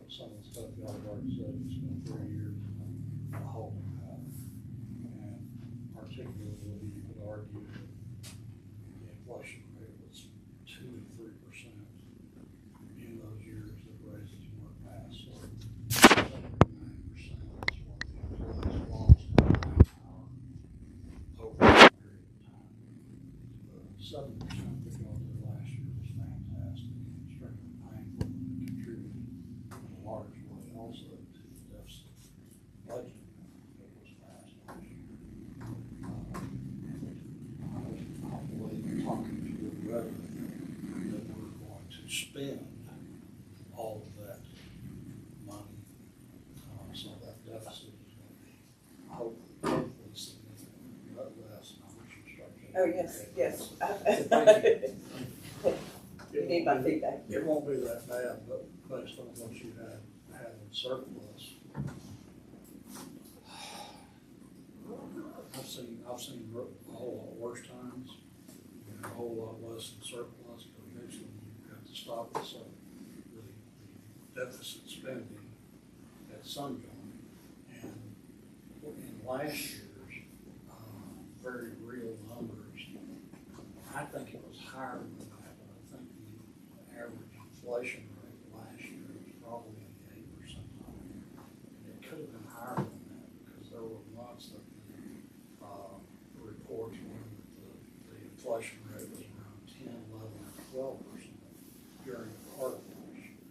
some of the stuff y'all have already said, it's been 3 years, and a holding pattern. And particularly, you could argue that the inflation rate was 2 to 3% in those years that raises weren't passed. So 9% is what the employees lost in buying power over that period of time. The 7% that y'all did last year was fantastic, extremely painful, and contributed in a large way also to the deficit budget that was passed last year. I believe talking to your revenue that we're going to spend all of that money, so that deficit is going to be hopefully significantly less. And I wish you started. Oh, yes. You need my feedback. It won't be that bad, but based on what you had in surplus. I've seen a whole lot worse times, and a whole lot less in surplus, but eventually you've got to stop it. So the deficit spending at some point, and in last year's very real numbers, I think it was higher than that, but I think the average inflation rate last year was probably in the 8% range. And it could have been higher than that because there were months that the reports were that the inflation rate was around 10, 11, 12% during part of last year.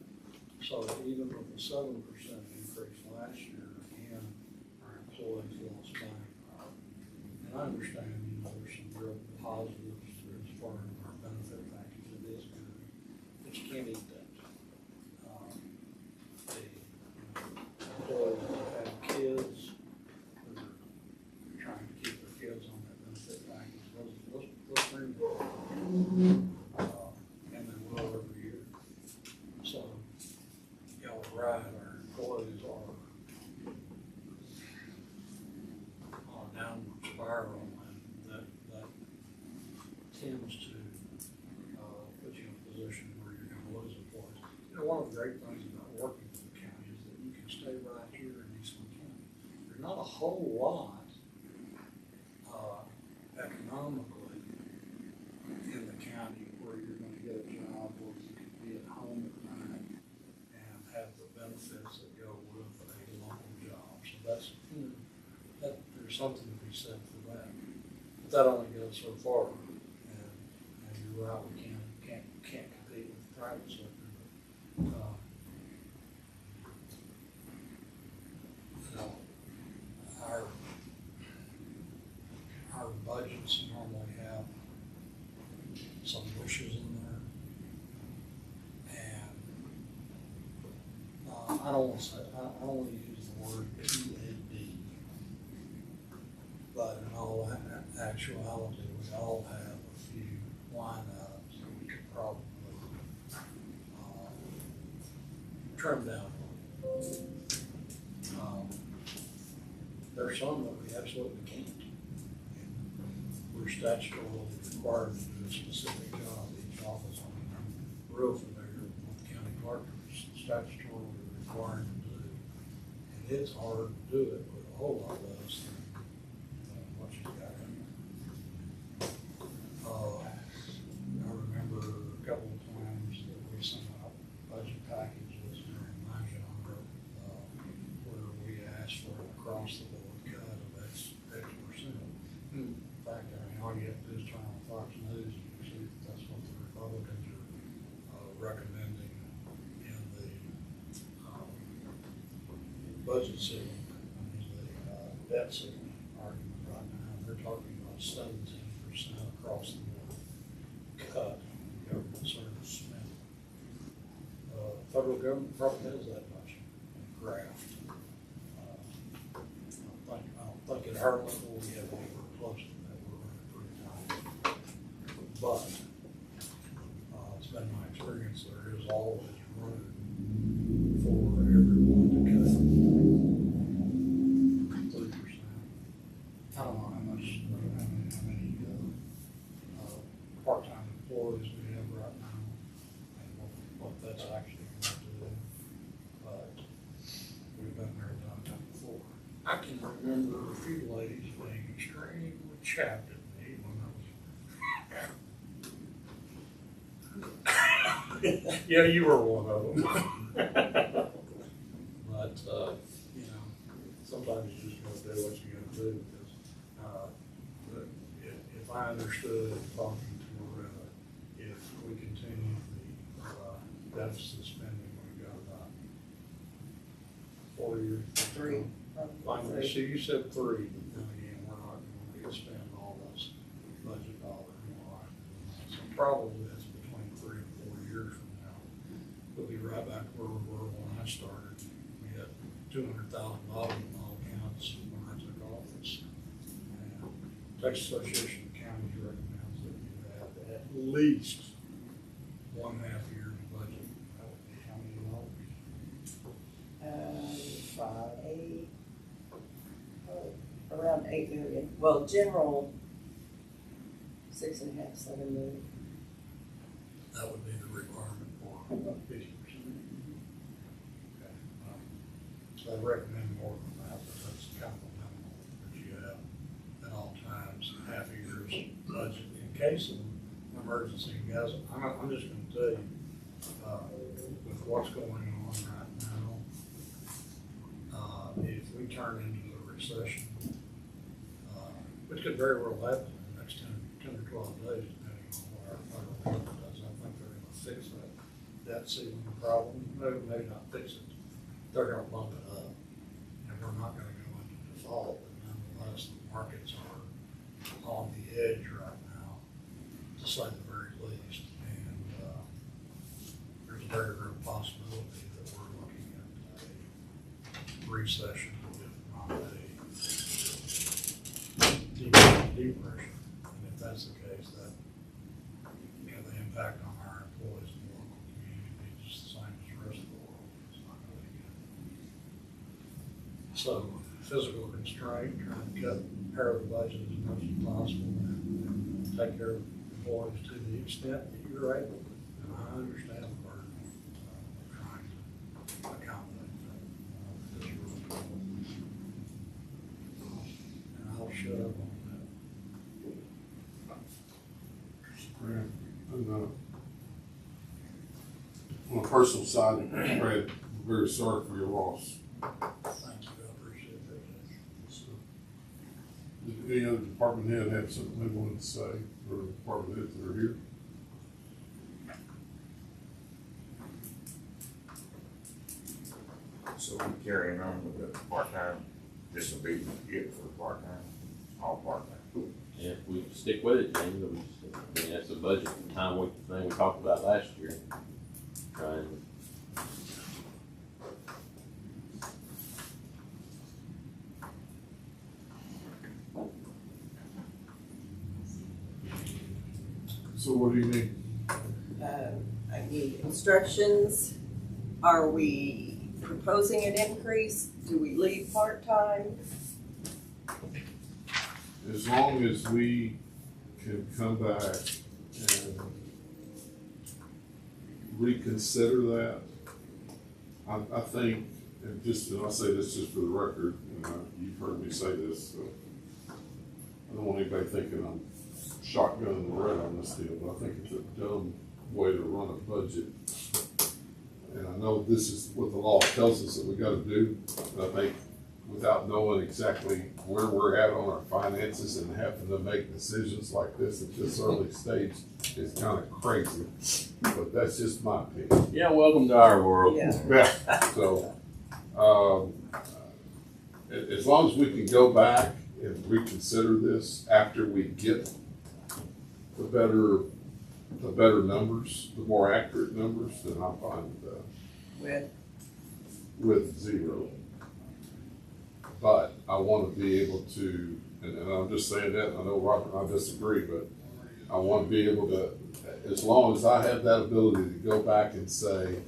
So even with the 7% increase last year, again, our employees lost buying power. And I understand, there's some real positives as far as our benefit package. It is good, but you can't eat that. The employees that have kids who are trying to keep their kids on that benefit package, those things and they will every year. So, y'all are right, our employees are on a downward spiral, and that tends to put you in a position where you're going to lose employees. One of the great things about working in the county is that you can stay right here in Eastland County. There's not a whole lot economically in the county where you're going to get a job where you can be at home at night and have the benefits that go with a local job. So that's, there's something to be said for that. But that only goes so far. And you're right, we can't compete with the private sector. But, our budgets normally have some wishes in there. And I don't want to use the word PAD, but in all actuality, we all have a few line items that we could probably trim down on. There's some that we absolutely can't. We're statutorily required to do a specific job, each office. I'm real familiar with what the county clerk is statutorily required to do. And it's hard to do it with a whole lot less than what you've got in there. I remember a couple of times that we sent out budget packages during my genre where we asked for an across the board cut of X percent. In fact, all you have to do is turn on Fox News and you see that that's what the Republicans are recommending in the budget ceiling, the debt ceiling argument right now. They're talking about 17% across the board cut in government service spending. Federal government probably has that much graft. I don't think at our level we have anywhere close to that. We're running pretty tight. But it's been my experience there is always room for everyone to cut 3%. I don't know how many part-time employees we have right now and what that's actually going to do. three ladies being extremely chapped at me when I was. Yeah, you were one of them. But, you know, sometimes you just gotta do what you gotta do, because, but if I understood talking to Loretta, if we continue the, deficit spending, we've got about 4 years. Three. Finally, so you said three, but then again, we're not gonna spend all those budget dollars more. So probably that's between 3 and 4 years from now. We'll be right back where we were when I started. We had $200,000 in all accounts when I took office. And Texas Association of Counties recommends that you have at least 1.5 years budget. That would be how many dollars? 8, around 8 million. Well, general, 6.5, 7 million. That would be the requirement for 50%. Okay. So I recommend more than that, but that's kind of a minimum that you have at all times, half a year's budget in case of emergency. Guys, I'm just gonna tell you, with what's going on right now, if we turn into a recession, which could very well happen in the next 10 or 12 days, depending on what our government does. I think they're gonna fix that debt ceiling problem. Maybe not fix it. They're gonna bump it up. And we're not gonna go into default, but nonetheless, the markets are on the edge right now, to say the very least. And, there's a very real possibility that we're looking at a recession, if not a depression. And if that's the case, that, you know, the impact on our employees in the local community is just the same as the rest of the world. It's not gonna be good. So physical constraint, trying to pare the budget as much as possible and take care of employees to the extent that you're able. And I understand the burden of trying to accommodate that. And I'll shut up on that. Brad, on a personal side, Brad, I'm very sorry for your loss. Thank you, I appreciate that. So, did any other department head have something they wanted to say, or department heads that are here? So we carrying on with the part-time, this will be it for the part-time, all part-time. Yeah, if we stick with it, Jamie, I mean, that's the budget thing we talked about last year. Trying. So what do you need? I need instructions. Are we proposing an increase? Do we leave part-time? As long as we can come back and reconsider that, I think, and I'll say this just for the record, and you've heard me say this, so I don't want anybody thinking I'm shotgunning the red on this deal, but I think it's a dumb way to run a budget. And I know this is what the law tells us that we gotta do, but I think without knowing exactly where we're at on our finances and having to make decisions like this at this early stage is kind of crazy, but that's just my opinion. Yeah, welcome to our world. Yeah. Yeah, so, as long as we can go back and reconsider this after we get the better numbers, the more accurate numbers, then I'm fine with zero. But I want to be able to, and I'm just saying that, I know Robert and I disagree, but I want to be able to, as long as I have that ability to go back and say,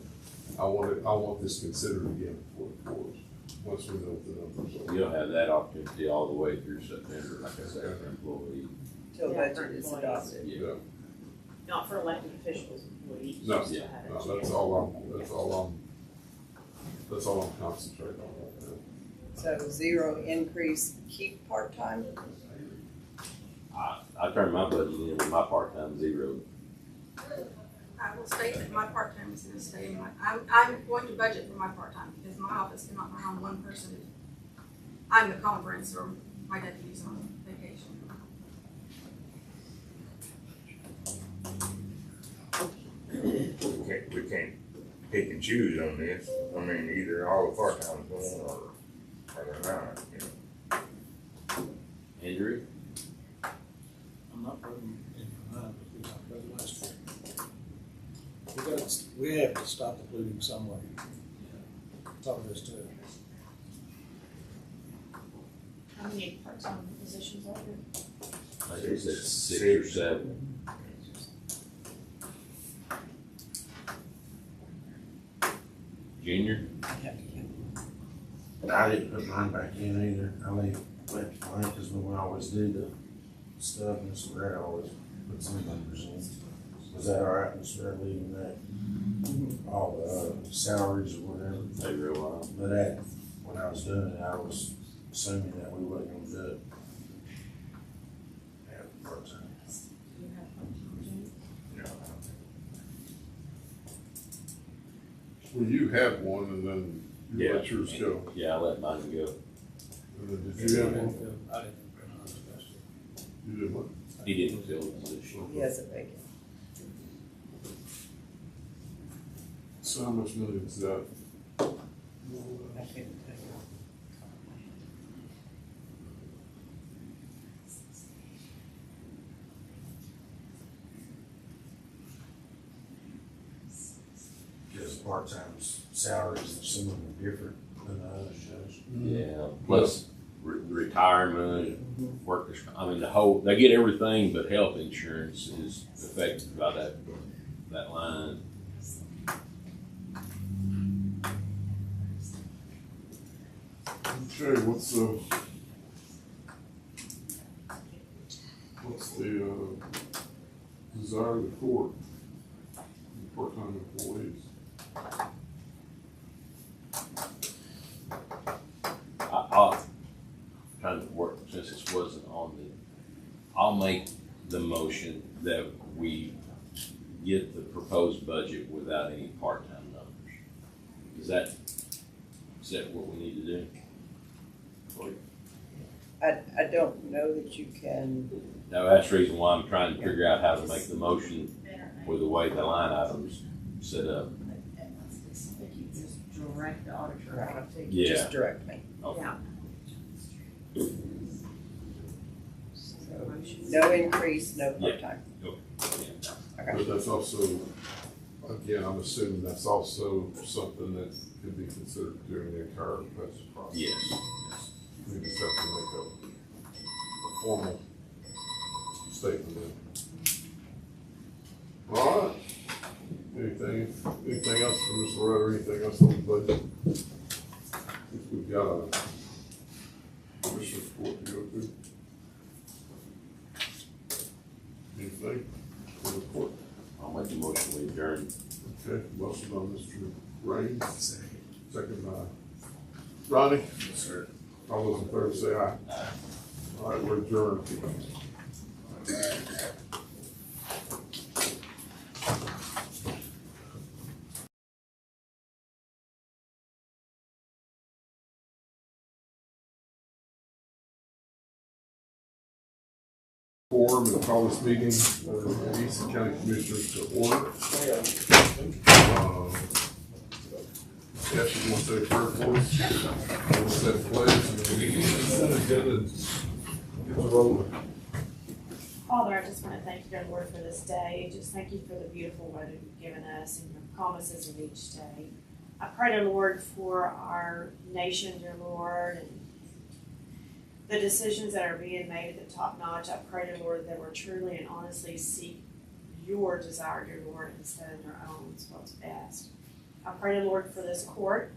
I want this considered again for once we know what the numbers are. You'll have that opportunity all the way through September, like I said, for employees. Till Yeah, budget is for adopted. Yeah, Not for elected officials, employees. No, just to yeah, have it. no, that's all I'm concentrating on right now. So 0 increase, keep part-time? I turned my budget in with my part-time 0. I will state that my part-time is gonna stay in my, I'm going to budget for my part-time because my office cannot run on one person. I'm the conference or my deputy's on vacation. We can't pick and choose on this. I mean, either all the part-time's going or they're not, you know. Andrew? I'm not putting in for mine, but we talked about it last year. We have to stop the polluting somewhere. Talk of this too. How many part-time positions are there? I think it's 6 or 7. Junior? I didn't put mine back in either. I mean, went blank because when we always do the stuff, Mr. Ray always put some numbers in. Was that all right, Mr. Ray, leaving that? All the salaries or whatever. They real well. But that, when I was doing it, I was assuming that we wasn't gonna do it. At part-time. Do you have part-time, Jane? You know, I don't think- Well, you have one and then you let Yeah. yours go. Yeah, I let mine go. And then I did you have didn't one? feel mine was best. You did what? He didn't fill the position. He has a vacant. So how much money is that? I couldn't tell you. Because part-time's salaries, some of them are different than the other shows. Yeah, plus retirement, workers, I mean, the whole, they get everything but health insurance is affected by that line. Okay, what's the desire of the court? The part-time employees. I'll trying to work, since this wasn't on I'll make the motion that we get the proposed budget without any part-time numbers. Is that what we need to do? I don't know that you can, No, that's the reason why I'm trying to figure out how to make the motion with the way the line items set up. I think you just direct the auditor out of figure. Yeah. just direct me. Okay. Yeah. So, no increase, no Yeah. part-time. Yeah. But that's also, again, I'm assuming that's also something that could be considered during the entire budget process. Yes. We just have to make a formal statement then. All right. Anything else from Mr. Rudd or anything else on the budget? I think we've got a commissioner's report to go through. Anything for the report? I'll make the motion we adjourn. Okay, motion by Mr. Raines, second by Ronnie. Yes, sir. All those in favor say aye. All right, we're adjourned. Forum and call this meeting of the Eastland County Commissioners to order. Yes, you want to say a prayer for us? We'll set a pledge and then we can get the rolling. Father, I just want to thank you, dear Lord, for this day. Just thank you for the beautiful weather you've given us and your promises of each day. I pray, dear Lord, for our nation, dear Lord, and the decisions that are being made at the top notch. I pray, dear Lord, that we're truly and honestly seek your desire, dear Lord, instead of their own. It's what's best. I pray, dear Lord, for this court.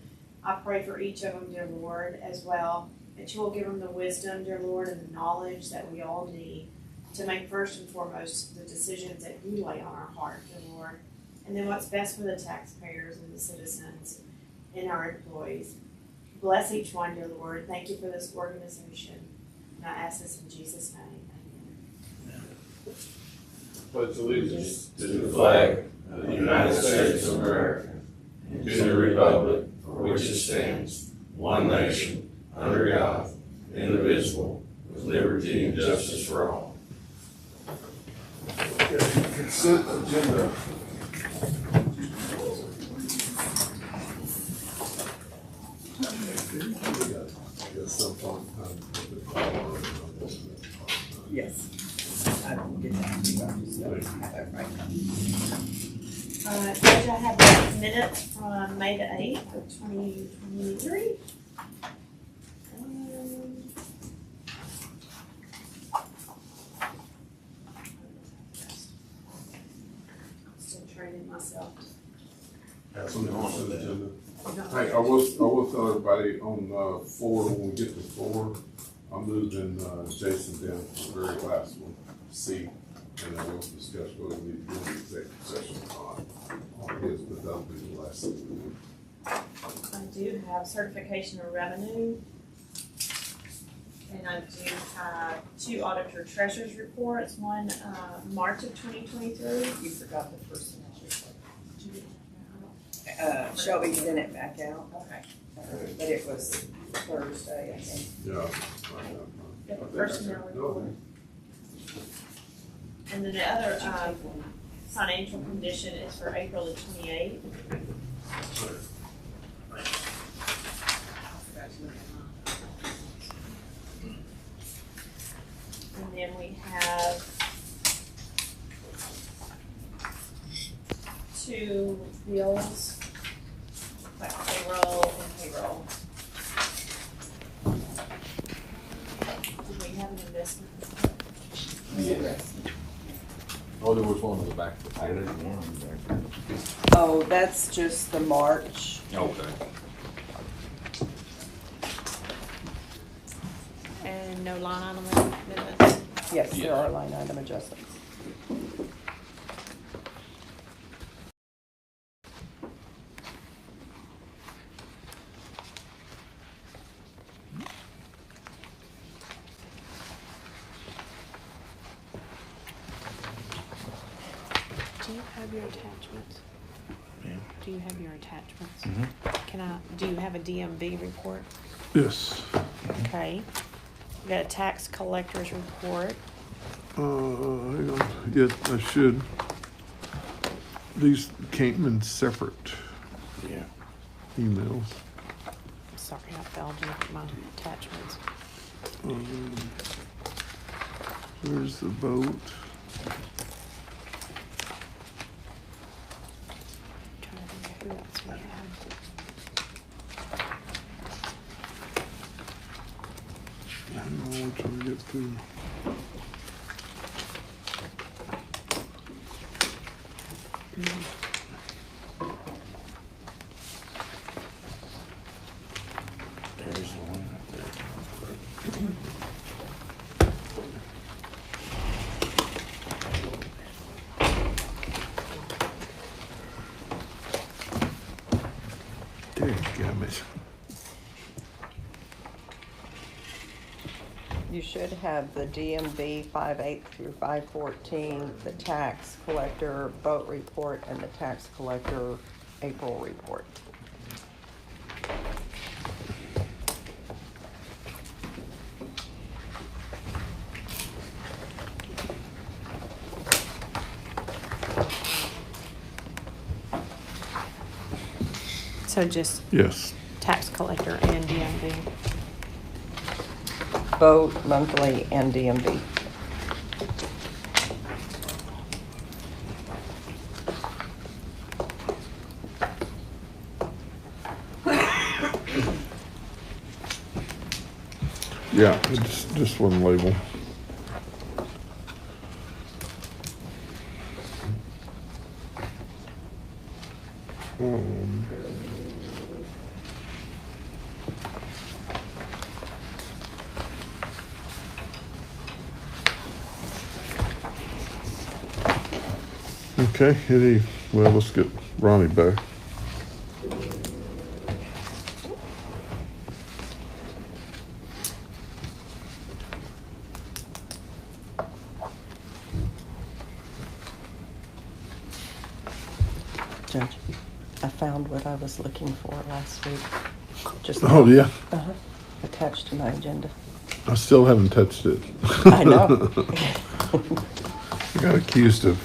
I pray for each of them, dear Lord, as well, that you will give them the wisdom, dear Lord, and the knowledge that we all need to make first and foremost the decisions that you lay on our heart, dear Lord, and then what's best for the taxpayers and the citizens and our employees. Bless each one, dear Lord. Thank you for this organization. And I ask this in Jesus' name. Amen. Pledge allegiance To the flag of the United States of America, and to the republic for which it stands, one nation, under God, indivisible, with liberty and justice for all. consent agenda. Yes. I will get that to you. I just don't have it right now. Judge, I have the minutes from May the 8th of 2023. Still training myself. That's on the consent agenda. Hey, I will tell everybody on, 4, when we get to 4, I'm moving, Jason down to the very last one, C, and then we'll discuss whether we need to do an executive session or not on his, but that'll be the last thing. I do have certification of revenue. And I do have 2 auditor treasurer's reports, one, March of 2023. You forgot the personnel report. Shelby sent it back out, Okay. but it was Thursday, I think. Yeah. The personnel report. And then the other, financial condition is for April the 28th. And then we have 2 bills, like payroll and payroll. Do we have an investment? Oh, there was one on the back. I didn't want them back there. Oh, that's just the March. Okay. And no line item amendments? Yes, there Yeah. are line item adjustments. Do you have your attachments? Yeah. Do you have your attachments? Mhm. Do you have a DMV report? Yes, Okay. We got a tax collector's report. hang on, yes, I should. These came in separate Yeah. emails. Sorry, I failed to look at my attachments. There's the vote. Trying to think of who else we had. Hang on, we're trying to get through. There's the one right there. Dadgummit. You should have the DMV 5/8 through 5/14, the tax collector vote report, and the tax collector April report. So just Yes, tax collector and DMV. Vote monthly and DMV. yeah, it's just one label. Um, Okay, well, let's get Ronnie back. found what I was looking for last week. Just Oh, yeah, Uh-huh. Attached to my agenda. I still haven't touched it. I know. I got accused of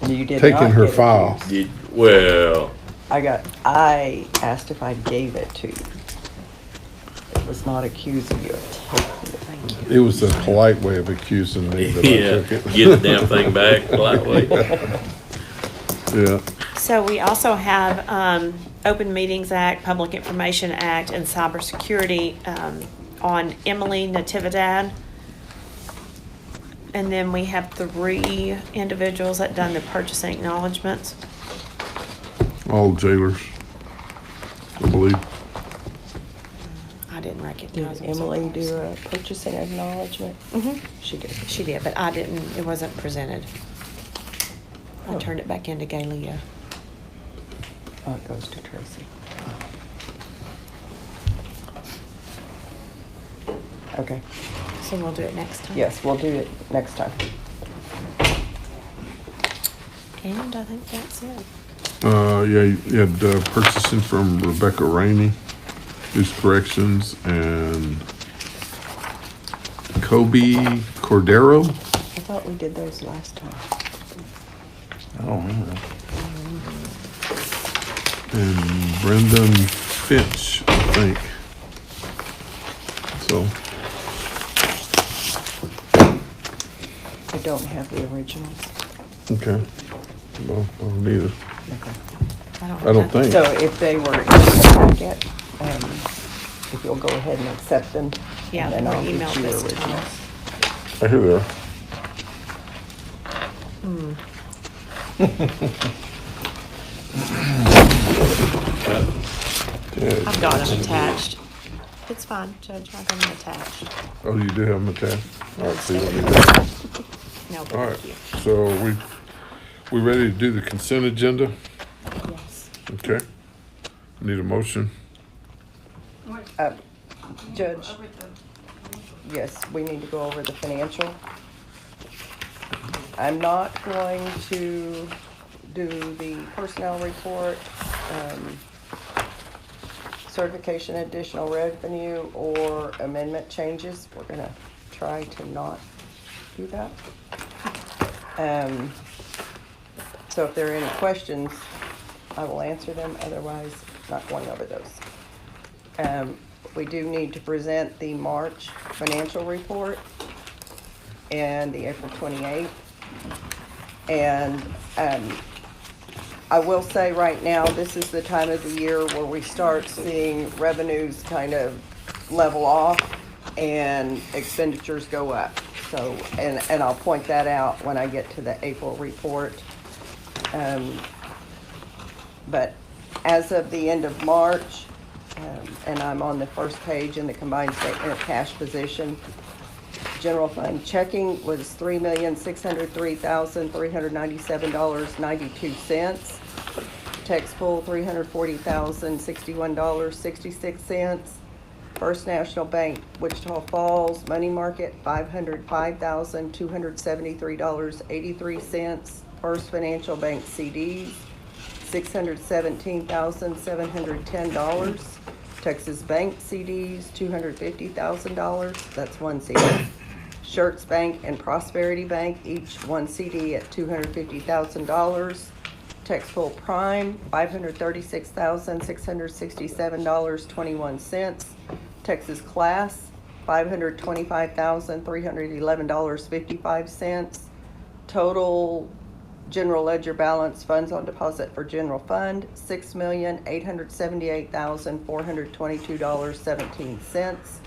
You did taking not her get file. accused. Well, I asked if I gave it to you. It was not accusing you of taking it. It was a polite way of accusing me that I yeah, took it. get the damn thing back politely. Yeah, So we also have Open Meetings Act, Public Information Act, and Cybersecurity on Emily Natividad. And then we have 3 individuals that done the purchasing acknowledgements. all jailers, I believe. I didn't Did recognize them. Emily do a purchasing acknowledgement? Mm-hmm. She did. She did, but I didn't, it wasn't presented. I Oh. turned it back into Galia. Oh, it goes to Tracy. Okay, So we'll do it next time. yes, we'll do it next time. And I think that's it. Yeah, you had purchasing from Rebecca Rainey, who's corrections, and Kobe Cordero. I thought we did those last time. I don't remember. And Brendan Finch, I think. So, I don't have the originals. okay. Well, I don't either. Okay. I don't think. So if they were in the packet, if you'll go ahead and accept them. Yeah, and then we'll I'll get email you this to originals. I hear they are. Yeah. I've got them attached. It's fine, Judge, I've got them attached. Oh, you do have them attached? All right, see what you do. No, All right, thank you. so we ready to do the consent agenda? Yes. Okay. Need a motion? Judge, yes, we need to go over the financial. I'm not going to do the personnel report, certification additional revenue, or amendment changes. We're gonna try to not do that. So if there are any questions, I will answer them, otherwise not going over those. We do need to present the March financial report and the April 28th. And I will say right now, this is the time of the year where we start seeing revenues kind of level off and expenditures go up. So, and I'll point that out when I get to the April report. But as of the end of March, and I'm on the first page in the combined statement of cash position, general fund checking was $3,603,397.92. Tax pool, $340,061.66. First National Bank, Wichita Falls, money market, $505,273.83. First Financial Bank CDs, $617,710. Texas Bank CDs, $250,000. That's one CD. Schertz Bank and Prosperity Bank, each one CD at $250,000. Texpool Prime, $536,667.21. Texas Class, $525,311.55. Total general ledger balance, funds on deposit for general fund, $6,878,422.17.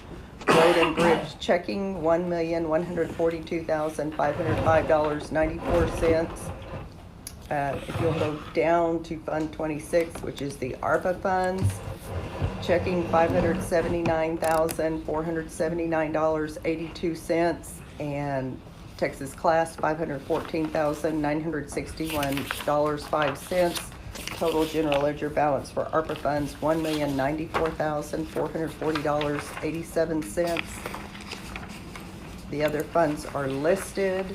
Road and bridge checking, $1,142,505.94. If you'll go down to Fund 26, which is the ARPA funds, checking $579,479.82, and Texas Class, $514,961.05. Total general ledger balance for ARPA funds, $1,094,440.87. The other funds are listed.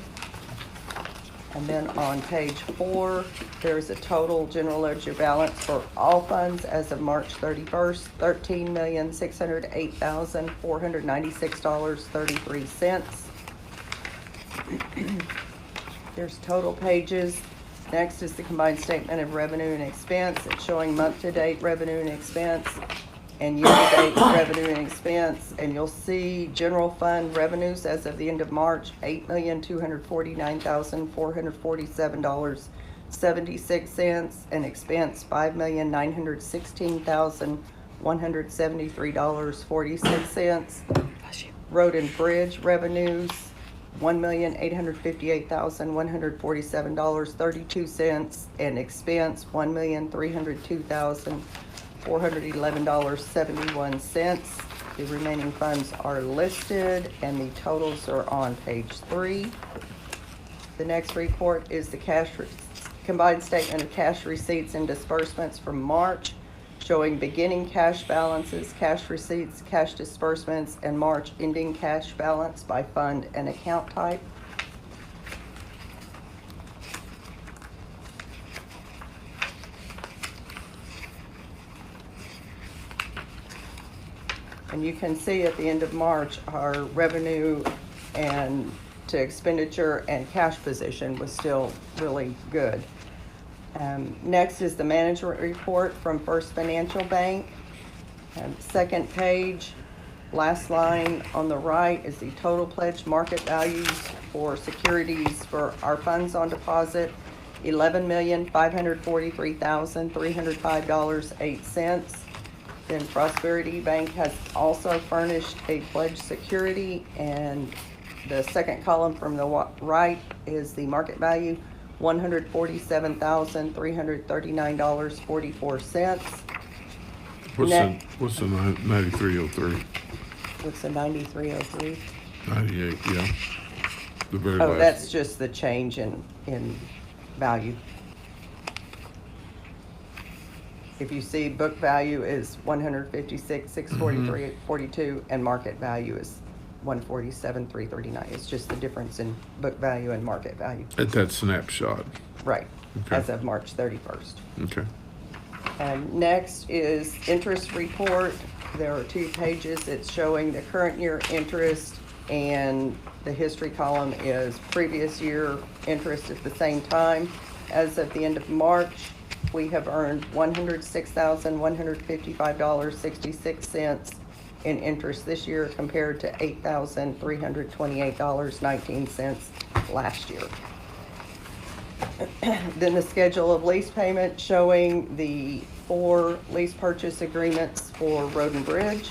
And then on page 4, there's a total general ledger balance for all funds as of March 31st, $13,608,496.33. There's total pages. Next is the combined statement of revenue and expense. It's showing month-to-date revenue and expense and year-to-date revenue and expense. And you'll see general fund revenues as of the end of March, $8,249,447.76, and expense $5,916,173.46. Road and bridge revenues, $1,858,147.32, and expense $1,302,411.71. The remaining funds are listed and the totals are on page 3. The next report is the combined statement of cash receipts and disbursements from March, showing beginning cash balances, cash receipts, cash disbursements, and March ending cash balance by fund and account type. And you can see at the end of March, our revenue and to expenditure and cash position was still really good. Next is the management report from First Financial Bank. Second page, last line on the right is the total pledged market values for securities for our funds on deposit, $11,543,305.08. Then Prosperity Bank has also furnished a pledged security, and the second column from the right is the market value, $147,339.44. What's the 9303? What's the 9303? 98, yeah. The very Oh, last. that's just the change in value. If you see, book value is 156,643.42, and market value is 147,339. It's just the difference in book value and market value. At that snapshot. Right, Okay. as of March 31st. Okay. And next is interest report. There are 2 pages. It's showing the current year interest, and the history column is previous year interest at the same time. As of the end of March, we have earned $106,155.66 in interest this year compared to $8,328.19 last year. Then the schedule of lease payment showing the 4 lease purchase agreements for Road and Bridge.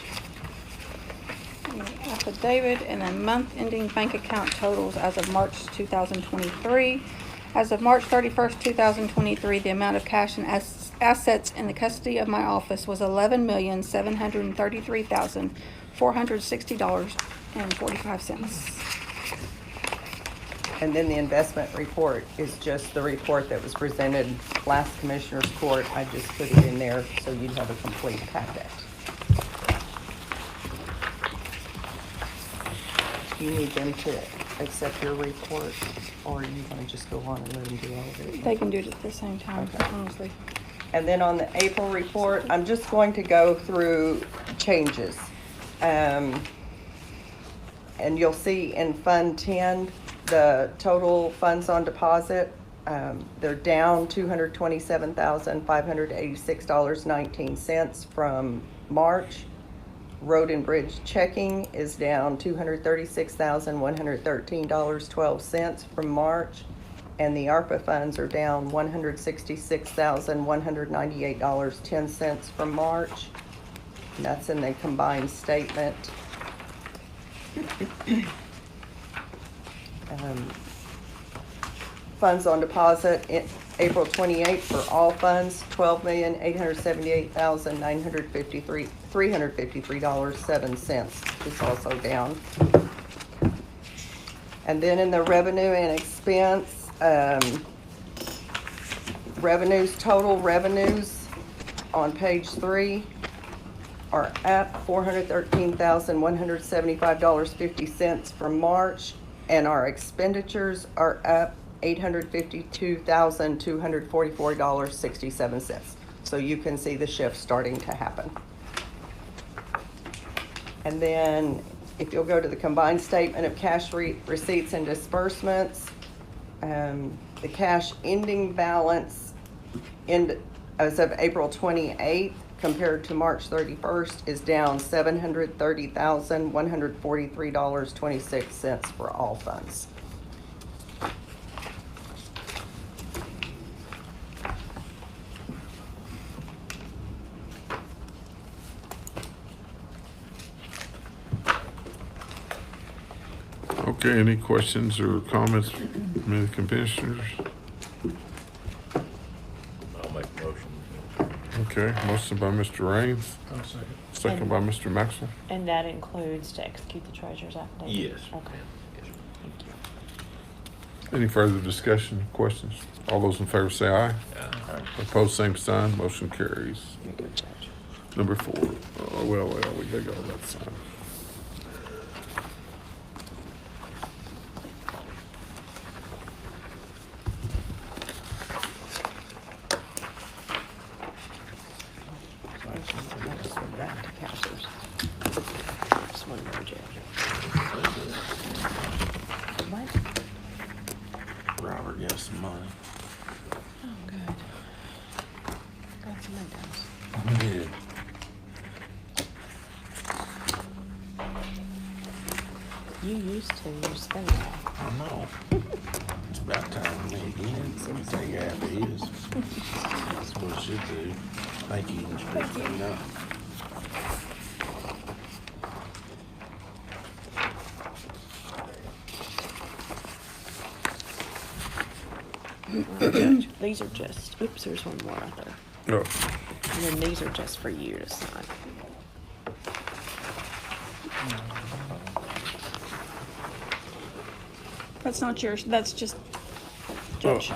Affidavit and then month-ending bank account totals as of March 2023. As of March 31st, 2023, the amount of cash and assets in the custody of my office was $11,733,460.45. And then the investment report is just the report that was presented last Commissioner's Court. I just put it in there so you'd have a complete packet. You need them to accept your report, or you want to just go on and let them do all of it? They can do it at the same time, Okay. honestly. And then on the April report, I'm just going to go through changes. And you'll see in Fund 10, the total funds on deposit, they're down $227,586.19 from March. Road and Bridge checking is down $236,113.12 from March. And the ARPA funds are down $166,198.10 from March. And that's in the combined statement. Funds on deposit April 28th for all funds, $12,878,353.07 is also down. And then in the revenue and expense, total revenues on page 3 are up $413,175.50 from March, and our expenditures are up $852,244.67. So you can see the shift starting to happen. And then if you'll go to the combined statement of cash receipts and disbursements, the cash ending balance as of April 28th compared to March 31st is down $730,143.26 for all funds. Okay, any questions or comments from the commissioners? I'll make a motion. Okay, motion by Mr. Raines, second by Mr. Maxwell. And that includes to execute the treasurer's affidavit? Yes. Okay, Yes, ma'am. thank you. Any further discussion, questions? All those in favor say aye. Opposed, same sign, motion carries. You're good, Judge. Number 4, well, we gotta go that sign. Back to counselors. Just one more, Judge. What? Robert got some money. Oh, good. Got some items. Yeah. You used to, you spend it all. I know. It's about time for me again. Take half of his. That's what it should do. Thank you, Mr. President. No. Judge, these are just, oops, there's one more out there. Oh, And then these are just for you to sign. That's not yours, that's just Judge.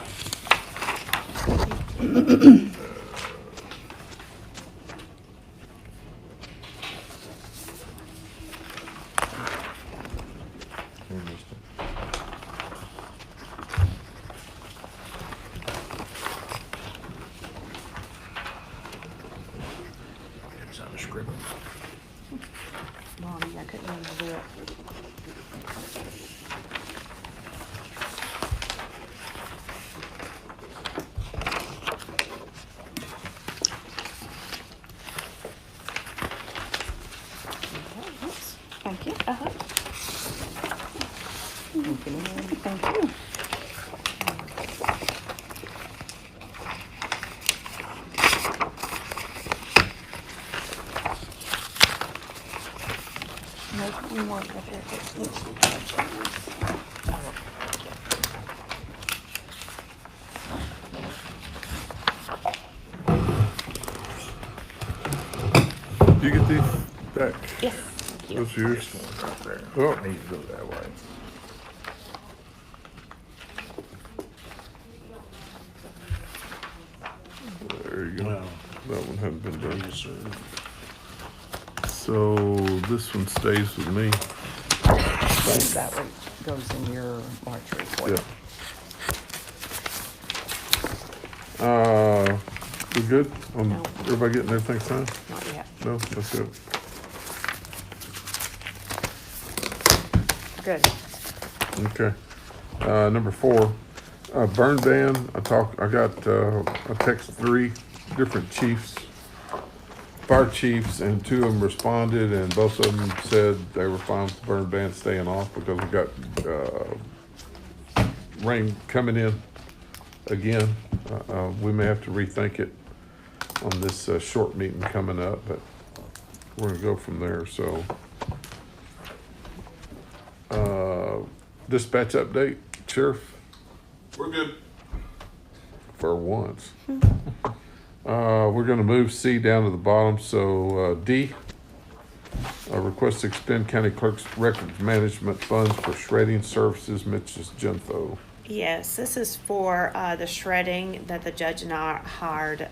It's on the script. Mommy, I couldn't even do it. thank you. Uh-huh. Thank you. There's one more up here. You get these back? Yes, thank you. Those yours? Right there. Oh. Needs to go that way. There you go. Well, That one hadn't been done. yes, sir. So this one stays with me. That one goes in your March report. Yeah. We good? No. Everybody getting everything signed? Not yet. No, that's it. Good. Okay. Number 4, burn ban. I got, I text 3 different chiefs, fire chiefs, and 2 of them responded, and both of them said they were fine with the burn ban staying off because we got, rain coming in again. We may have to rethink it on this, short meeting coming up, but we're gonna go from there, so. Dispatch update, Sheriff? We're good. For once. We're gonna move C down to the bottom, so, D. Request to expend county clerk's records management funds for shredding services, Mitch's Genfo. Yes, this is for the shredding that the judge and I hired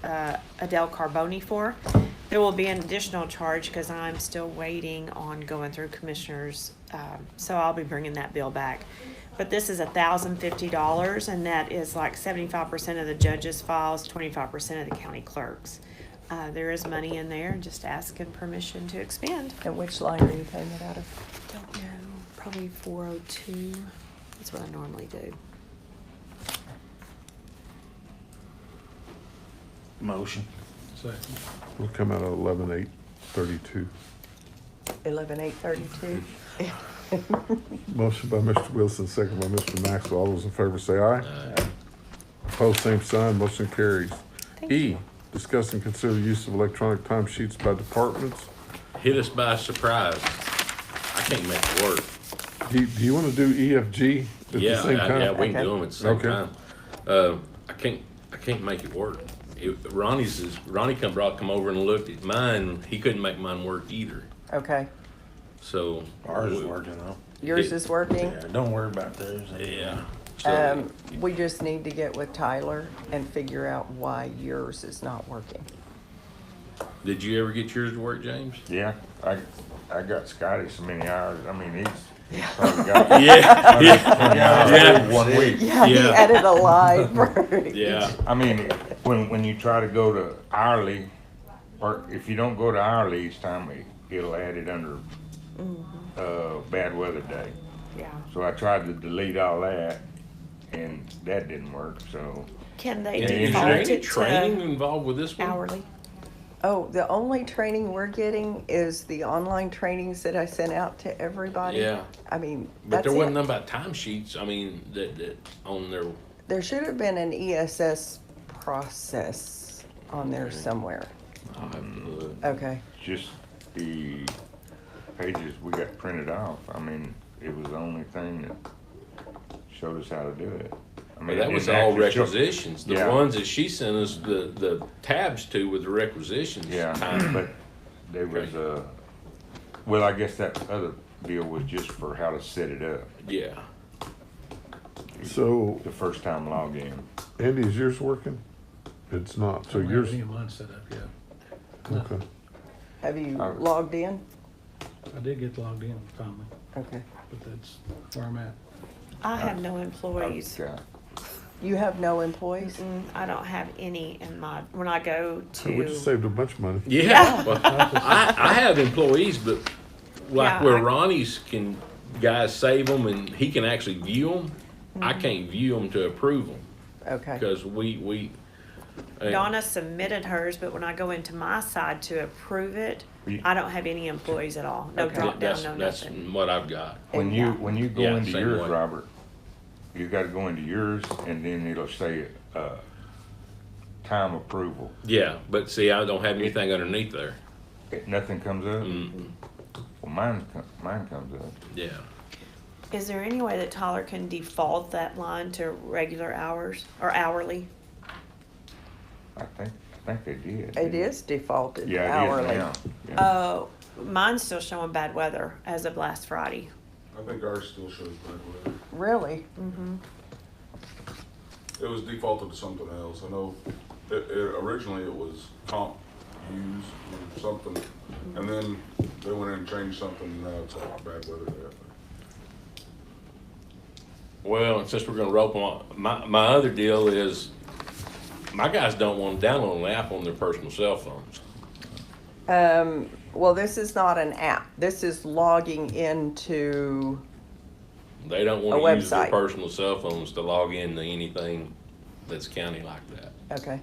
Adele Carboni for. There will be an additional charge because I'm still waiting on going through commissioners, so I'll be bringing that bill back. But this is $1,050, and that is like 75% of the judge's files, 25% of the county clerks. There is money in there, just asking permission to expend. And which line are you paying it out of? Don't know, probably 402. That's what I normally do. Motion. Second. Will come out of 11,832. 11,832. Motion by Mr. Wilson, second by Mr. Maxwell. All those in favor say aye. Opposed, same sign. Motion carries. Thank E, you. discuss and consider use of electronic timesheets by departments. Hit us by surprise. I can't make it work. Do you want to do EFG at the Yeah, same time? yeah, we can Okay. do them at the same Okay. time. I can't make it work. Ronnie come over and looked at mine. He couldn't make mine work either. Okay, So Ours is working though. yours is working? Yeah, don't worry about theirs. Yeah. So, We just need to get with Tyler and figure out why yours is not working. did you ever get yours to work, James? Yeah, I got Scotty so many hours, I mean, he's probably got. Yeah, Yeah. 1 week. Yeah, he Yeah. added a line for yeah. I mean, when you try to go to hourly, or if you don't go to hourly each time, it'll add it under, bad weather day. Yeah. So I tried to delete all that, and that didn't work, so. Can they Yeah, Is default there usually- any it training to involved with this one? hourly? Oh, the only training we're getting is the online trainings that I sent out to everybody. Yeah. I mean, But that's there wasn't it. nothing about timesheets. I mean, that on their. There should have been an ESS process on there somewhere. I'll have to look. Okay, Just the pages we got printed off, I mean, it was the only thing that showed us how to do it. I But mean, that it was didn't all actually show- requisitions. The Yeah. ones that she sent us, the tabs to with the requisitions. Yeah, time. but there was well, I guess that other deal was just for how to set it up, Yeah. So, the first time login. Andy, is yours working? It's not, so I don't have yours, any of mine set up yet. okay. have you I- logged in? I did get logged in finally, Okay. but that's where I'm at. I have no employees. I've got- You have no employees? I don't have any in my, when I go We just to, saved a bunch of money. Yeah. Well, I have employees, but like Yeah, where I- Ronnie's guys save them and he can actually view them. I can't view them to approve them Okay, because we. Donna submitted hers, but when I go into my side to approve it, You- I don't have any employees at all. No Okay. drop down, no That's nothing. what I've got. When you go Yeah, into same yours, way. Robert, you gotta go into yours and then it'll say, time approval. Yeah, but see, I don't have anything underneath there. Nothing comes up? Mm-mm. Well, mine comes up. Yeah. Is there any way that Tyler can default that line to regular hours or hourly? I think they did. it is defaulted Yeah, it hourly. is now. Yeah. Mine's still showing bad weather as of last Friday. I think ours still shows bad weather. Really? It was defaulted to something else. I know originally it was comp use or something, and then they went in and changed something, and now it's like bad weather day. Well, and since we're gonna rope them on, my other deal is, my guys don't want to download an app on their personal cell phones. Well, this is not an app. This is logging into, They don't A want to use their website. personal cell phones to log into anything that's county like that. okay,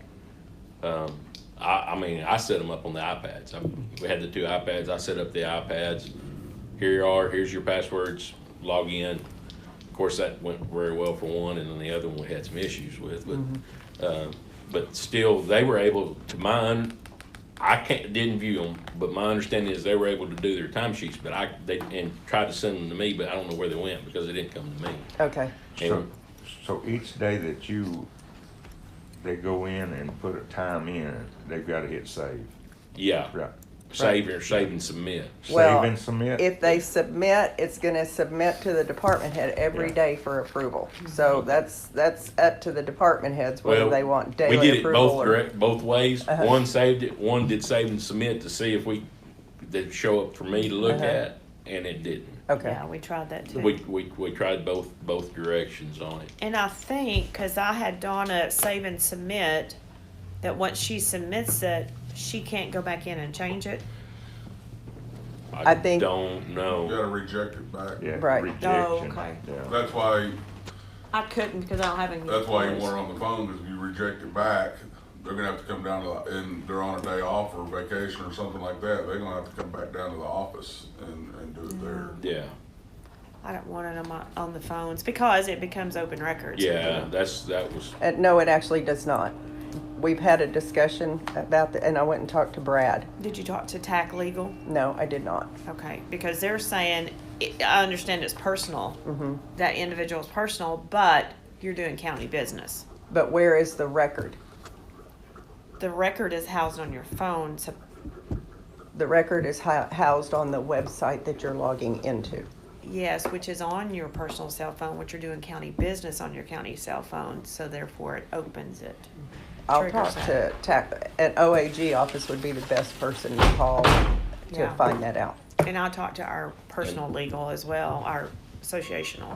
I mean, I set them up on the iPads. We had the 2 iPads. I set up the iPads. Here you are. Here's your passwords. Log in. Of course, that went very well for one, and then the other one we had some issues with. But still, they were able to mine. I didn't view them, but my understanding is they were able to do their timesheets. But they tried to send them to me, but I don't know where they went because they didn't come to me. okay. So each day that they go in and put a time in, they've gotta hit save. Yeah, Right. save and submit. Well, Save and submit? If they submit, it's gonna submit to the department head every Yeah. day for approval. So that's up to the department heads whether Well, they want We daily did it approval both or. direct, both ways. Uh-huh. One saved it, one did save and submit to see if they'd show up for me to look Uh-huh. at. and it didn't. Okay. Yeah, we tried that too. We tried both directions on it. And I think, cause I had Donna save and submit, that once she submits it, she can't go back in and change it. I think- Don't You know. gotta reject it back. Yeah, Right. rejection. Oh, okay. Yeah. That's why, I couldn't, because I don't have any. you want employees. her on the phone, because if you reject it back, they're gonna have to come down to, and they're on a day off or vacation or something like that, they're gonna have to come back down to the office and do it there. Yeah, I don't want it on the phones because it becomes open records. yeah, that was, No, it actually does not. We've had a discussion about that, and I went and talked to Brad. Did you talk to TAC Legal? No, I did not. Okay, because they're saying, I understand it's personal, that individual's personal, but you're doing county business. But where is the record? The record is housed on your phone, so The record is housed on the website that you're logging into. yes, which is on your personal cell phone, which you're doing county business on your county cell phone, so therefore it opens it. I'll talk Triggers to an OAG office would be the best person to call to Yeah. find that out. And I'll talk to our personal legal as well, our associational.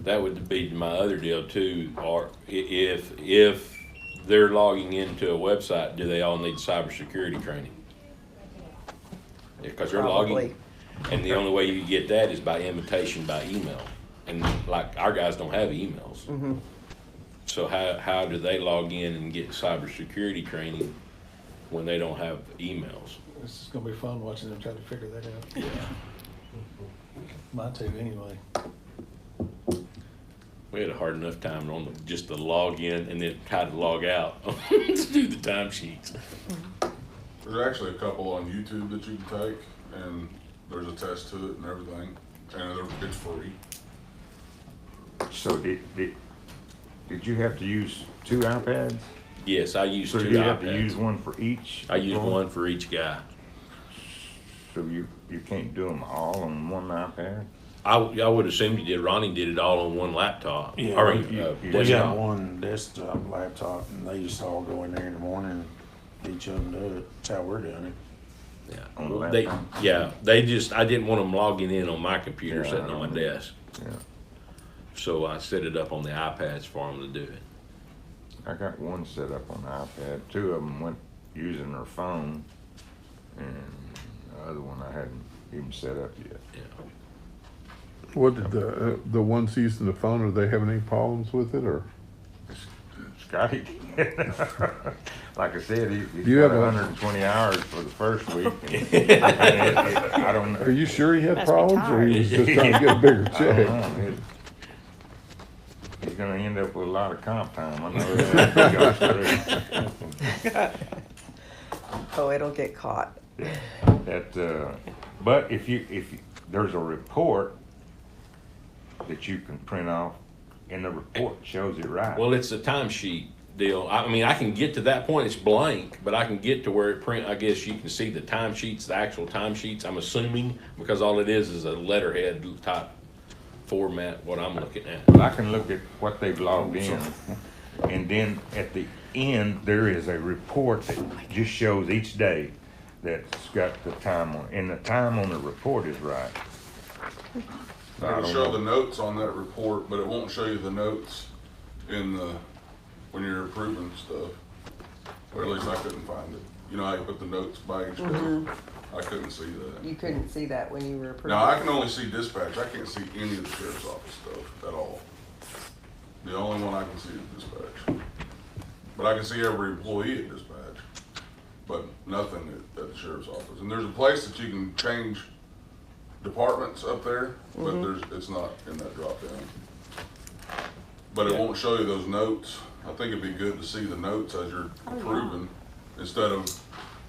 that would be my other deal too, or if they're logging into a website, do they all need cybersecurity training? Because they're Probably. logging, and the only way you get that is by invitation by email, and like our guys don't have emails. So how do they log in and get cybersecurity training when they don't have emails? This is gonna be fun watching them try to figure that out. Yeah. Mine too, anyway. We had a hard enough time on just to log in and then try to log out to do the timesheets. There's actually a couple on YouTube that you can take, and there's a test to it and everything, and it's free. So did you have to use 2 iPads? Yes, I use So 2 you have to iPads. use one for each? I use employee? one for each guy. So you can't do them all on one iPad? I would assume you did. Ronnie did it all on one laptop. Yeah, Or you- We desktop. got one desktop laptop, and they just all go in there in the morning, and each of them do it. That's how we're doing it. Yeah. On the They, laptop? yeah, I didn't want them logging in on my computer Yeah, sitting on my desk. Yeah. So I set it up on the iPads for them to do it. I got one set up on the iPad. 2 of them went using their phone, and the other one I hadn't even set up yet. Yeah. What did the ones using the phone, are they having any problems with it, or? Scotty, like I said, he's You got have a- 120 hours for the first week. And I don't know. Are you sure he had Must be problems, or he was just trying to get a bigger I check? don't know. He's gonna end up with a lot of comp time. I know that. He goes through. Oh, it'll get caught. That, but if there's a report that you can print off, and the report shows it right. Well, it's a timesheet deal. I mean, I can get to that point, it's blank, but I can get to where it print, I guess you can see the timesheets, the actual timesheets, I'm assuming, because all it is a letterhead type format, what I'm looking at. I can look at what they've logged in, and then at the end, there is a report that just shows each day that's got the time on, and the time on the report is right. So I It'll don't show know. the notes on that report, but it won't show you the notes in when you're approving stuff. Or at least I couldn't find it. You know how you put the notes by each day? I couldn't see that. You couldn't see that when you were approving. Now, I can only see dispatch. I can't see any of the sheriff's office stuff at all. The only one I can see is dispatch. But I can see every employee at dispatch, but nothing at the sheriff's office. And there's a place that you can change departments up there, but it's not in that drop down. But it Yeah. won't show you those notes. I think it'd be good to see the notes as you're approving, instead of,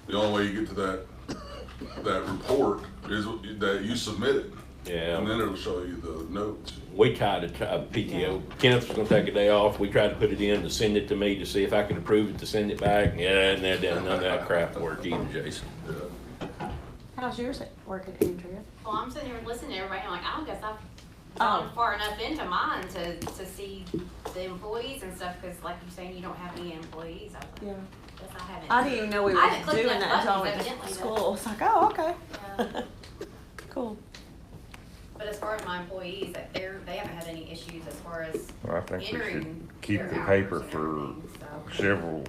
the only way you get to that report is that you submit it. Yeah. And then it'll show you the notes. We tried to PTO. Kenneth was gonna take a day off. We tried to put it in to send it to me to see if I could approve it to send it back. Yeah, and none of that crap worked either, Jason. Yeah. How's yours working, Andrea? Well, I'm sitting here listening to everybody, I'm like, I don't guess I've gone far enough into mine to see the employees and stuff, cause like you're saying, you don't have any employees. I was like, Yeah. guess I haven't. I didn't even know we I were haven't clicked doing enough that until I buttons, went to evidently, school. It's like, oh, okay. Yeah. Cool. my employees that they haven't had any issues as far as Well, I think we should entering keep their the hours paper and for everything, so. several.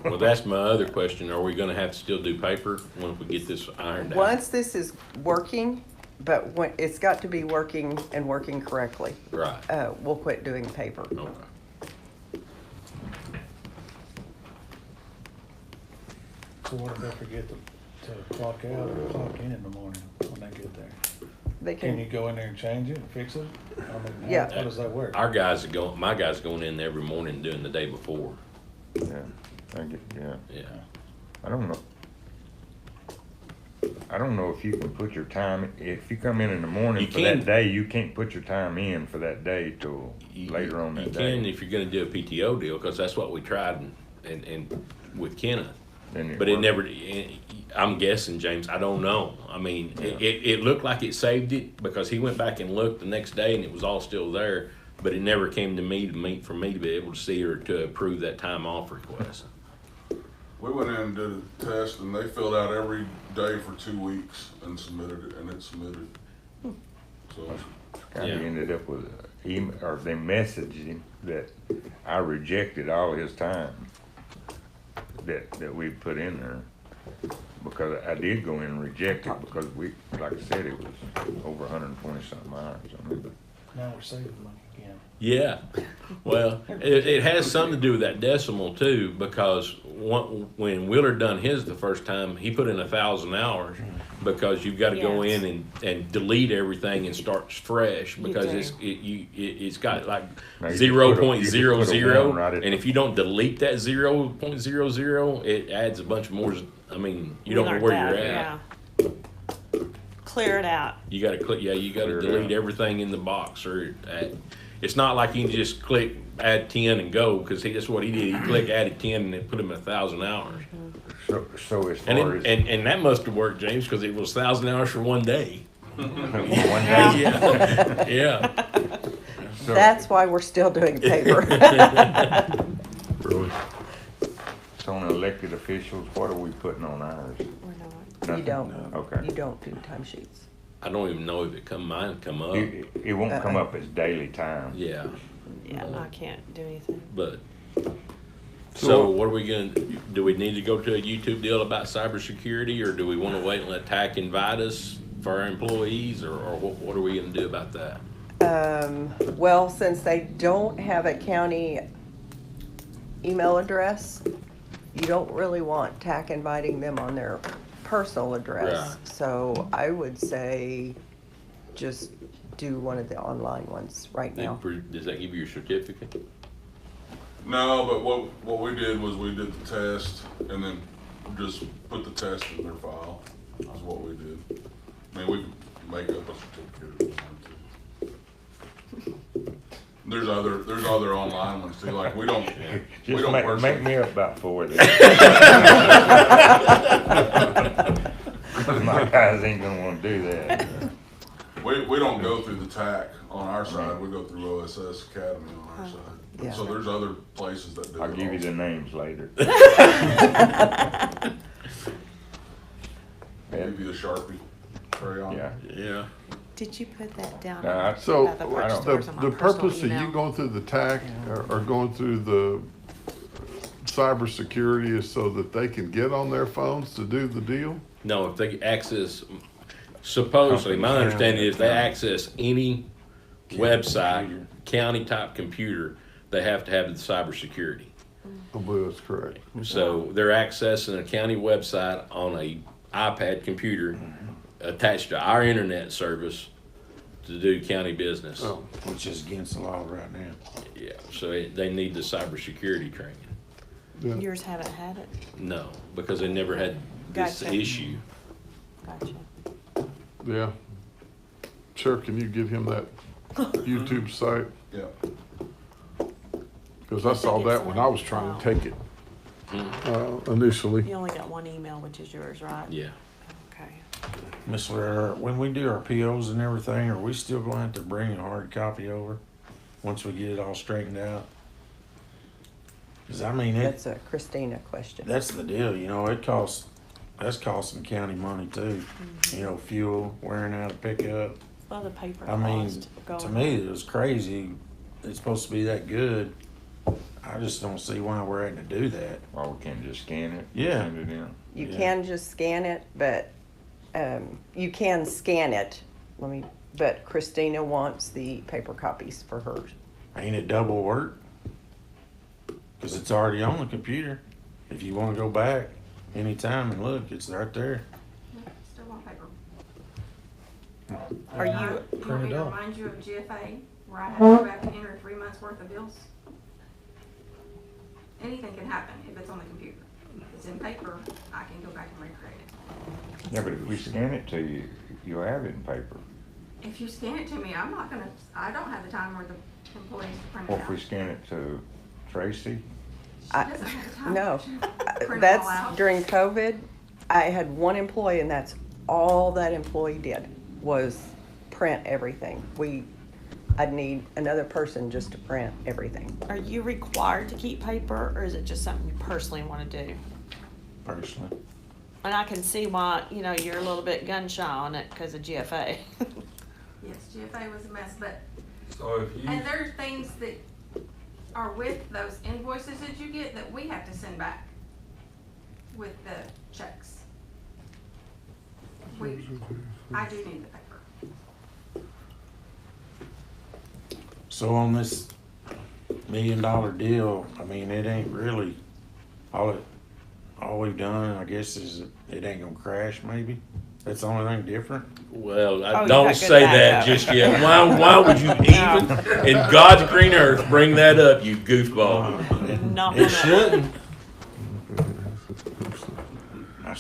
Well, that's my other question. Are we gonna have to still do paper once we get this ironed out? Once this is working, but when, it's got to be working and working correctly. Right. We'll quit doing paper. Okay. So what if they forget to clock out or clock in the morning when they get there? They Can you can, go in there and change it and fix it? I mean, Yeah. how does that work? My guy's going in every morning doing the day before. Yeah, yeah. Yeah. I don't know if you can put your time, if you come in the morning You for can. that day, you can't put your time in for that day till later on that You day. can if you're gonna do a PTO deal, cause that's what we tried and with Kenneth. Then But it works. never, I'm guessing, James, I don't know. I mean, it looked like it saved it because he went back and looked the next day and it was all still there. But it never came to me for me to be able to see or to approve that time off request. We went in and did a test, and they filled out every day for 2 weeks and submitted it, and it's submitted. So, Kinda Yeah. ended up with, or they messaged him that I rejected all his time that we put in there. Because I did go in and reject it because we, like I said, it was over 120 something hours. I mean, but Now we're saving money again. Yeah, well, it has something to do with that decimal too, because when Wheeler done his the first time, he put in 1,000 hours because you've got to go Yes. in and delete everything and start fresh because do. it's got like No, you just 0.00, put a 1 right at and if you don't delete that 0.00, it adds a bunch more. I mean, you don't know Learned where that, you're at. yeah. Clear it out. You gotta click, yeah, you gotta Clear it delete out. everything in the box or it's not like you can just click add 10 and go, cause that's what he did. He clicked added 10 and it put him 1,000 hours. so as And, far as and that must have worked, James, cause it was 1,000 hours for one day. one day, Yeah, yeah. so- that's why we're still doing paper. really, So on elected officials, what are we putting on ours? We're not. You Nothing? don't, Okay. you don't do timesheets. I don't even know if mine come up. It won't come up as daily time. Yeah, Yeah, I can't do anything. but. So what are we gonna, do we need to go to a YouTube deal about cybersecurity or do we wanna wait and let TAC invite us for our employees or what are we gonna do about that? Well, since they don't have a county email address, you don't really want TAC inviting them on their personal address. Right. So I would say just do one of the online ones right now. Does that give you your certificate? no, but what we did was we did the test, and then just put the test in their file, is what we did. I mean, we can make up a certificate if we want to. There's other online ones too, like we don't Just work. make me up about 4 then. My guys ain't gonna wanna do that. We don't go through the TAC on our side, we go through OSS Academy on our Yeah. side. So there's other places that do it. I'll give you also. the names later. I'll give you the Sharpie crayon. Yeah. Yeah. Did you put that down? No, I- So, About the purchase orders on my the personal purpose of you email. going through the TAC or going through the cybersecurity is so that they can get on their phones to do the deal? No, if they access, supposedly, my understanding is they access any website, county type computer, they have to have the cybersecurity. I believe that's correct. So they're accessing a county website on a iPad computer attached to our internet service to do county business. Oh. Which is against the law right now. Yeah, so they need the cybersecurity training. Yeah. Yours haven't had it? No, because they never had this Gotcha. issue. Gotcha. Yeah. Sheriff, can you get him that YouTube site? Yeah. Because I saw that when I was trying to take it initially. You only got one email, which is yours, right? Yeah. Okay. Miss Rare, when we do our POs and everything, are we still going to have to bring a hard copy over once we get it all straightened out? Because I mean, That's a Christina question. that's the deal, you know, that's costing county money too. You know, fuel, wearing out a pickup. Well, the paper I mean, cost going to me, up. it was crazy. It's supposed to be that good. I just don't see why we're having to do that. Or we can just scan it? Yeah. Send it in? You Yeah. can just scan it, but, you can scan it, but Christina wants the paper copies for hers. Ain't it double work? Cause it's already on the computer. If you wanna go back anytime and look, it's right there. Still on paper. Are you, You want me Print it to out. remind you of GFA, where I had to go back and enter 3 months worth of bills? Anything can happen if it's on the computer. If it's in paper, I can go back and recreate it. Yeah, but if we scan it to you, you'll have it in paper. If you scan it to me, I don't have the time or the employees to print Or it if we out. scan it to Tracy, She doesn't have the time No, to print it all that's out. during COVID. I had one employee and that's all that employee did was print everything. I'd need another person just to print everything. are you required to keep paper, or is it just something you personally wanna do? Personally. And I can see why, you're a little bit gun shy on it because of GFA. Yes, GFA was a mess, but, So if and there are things that are with those invoices that you get that we have to send back with the checks. I do need the paper. So on this $1 million deal, I mean, it ain't really, all we've done, I guess, is it ain't gonna crash maybe? That's the only thing different? Well, Oh, you don't got good say that backup. just yet. Why would you even, in God's green earth, bring that up, you goofball? Not It gonna- shouldn't. I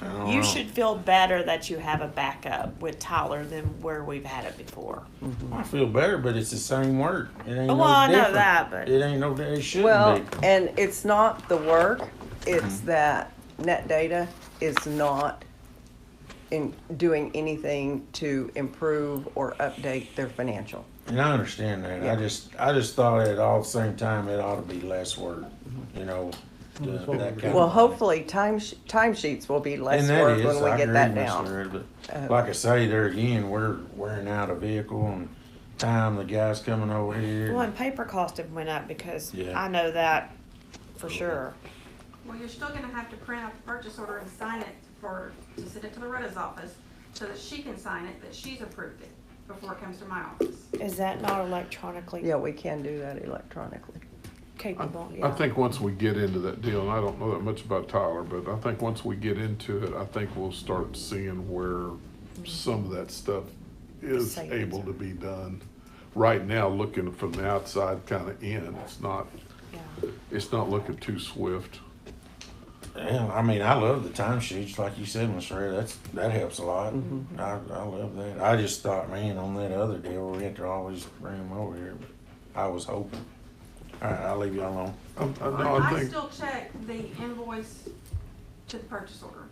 don't You know. should feel better that you have a backup with Tyler than where we've had it before. I feel better, but it's the same work. It ain't Well, no I know different. that, but- It ain't no, it shouldn't Well, be. and it's not the work, it's that net data is not in doing anything to improve or update their financial. And I understand that. Yeah. I just thought at all the same time, it ought to be less work, That's what that we're kind Well, of. hopefully timesheets will be less And that work is, when we I get agree, that Miss down. Loretta, but like I say, there again, we're wearing out a vehicle and time the guys coming over here. Well, and paper cost have went up because Yeah. I know that for sure. Well, you're still gonna have to print out the purchase order and sign it to send it to Loretta's office, so that she can sign it, that she's approved it, before it comes to my office. Is that not electronically Yeah, we can do that electronically. capable? I Yeah. think once we get into that deal, and I don't know that much about Tyler, but I think once we get into it, I think we'll start seeing where some of that stuff is Savings. able to be done. Right now, looking from the outside kind of in, Yeah. it's not looking too swift. Yeah, I mean, I love the timesheets, like you said, Miss Ray, that helps a lot. I love that. I just thought, man, on that other deal, we had to always bring them over here, but I was hoping. All right, I'll leave you alone. No, I I think, still check the invoice to the purchase order.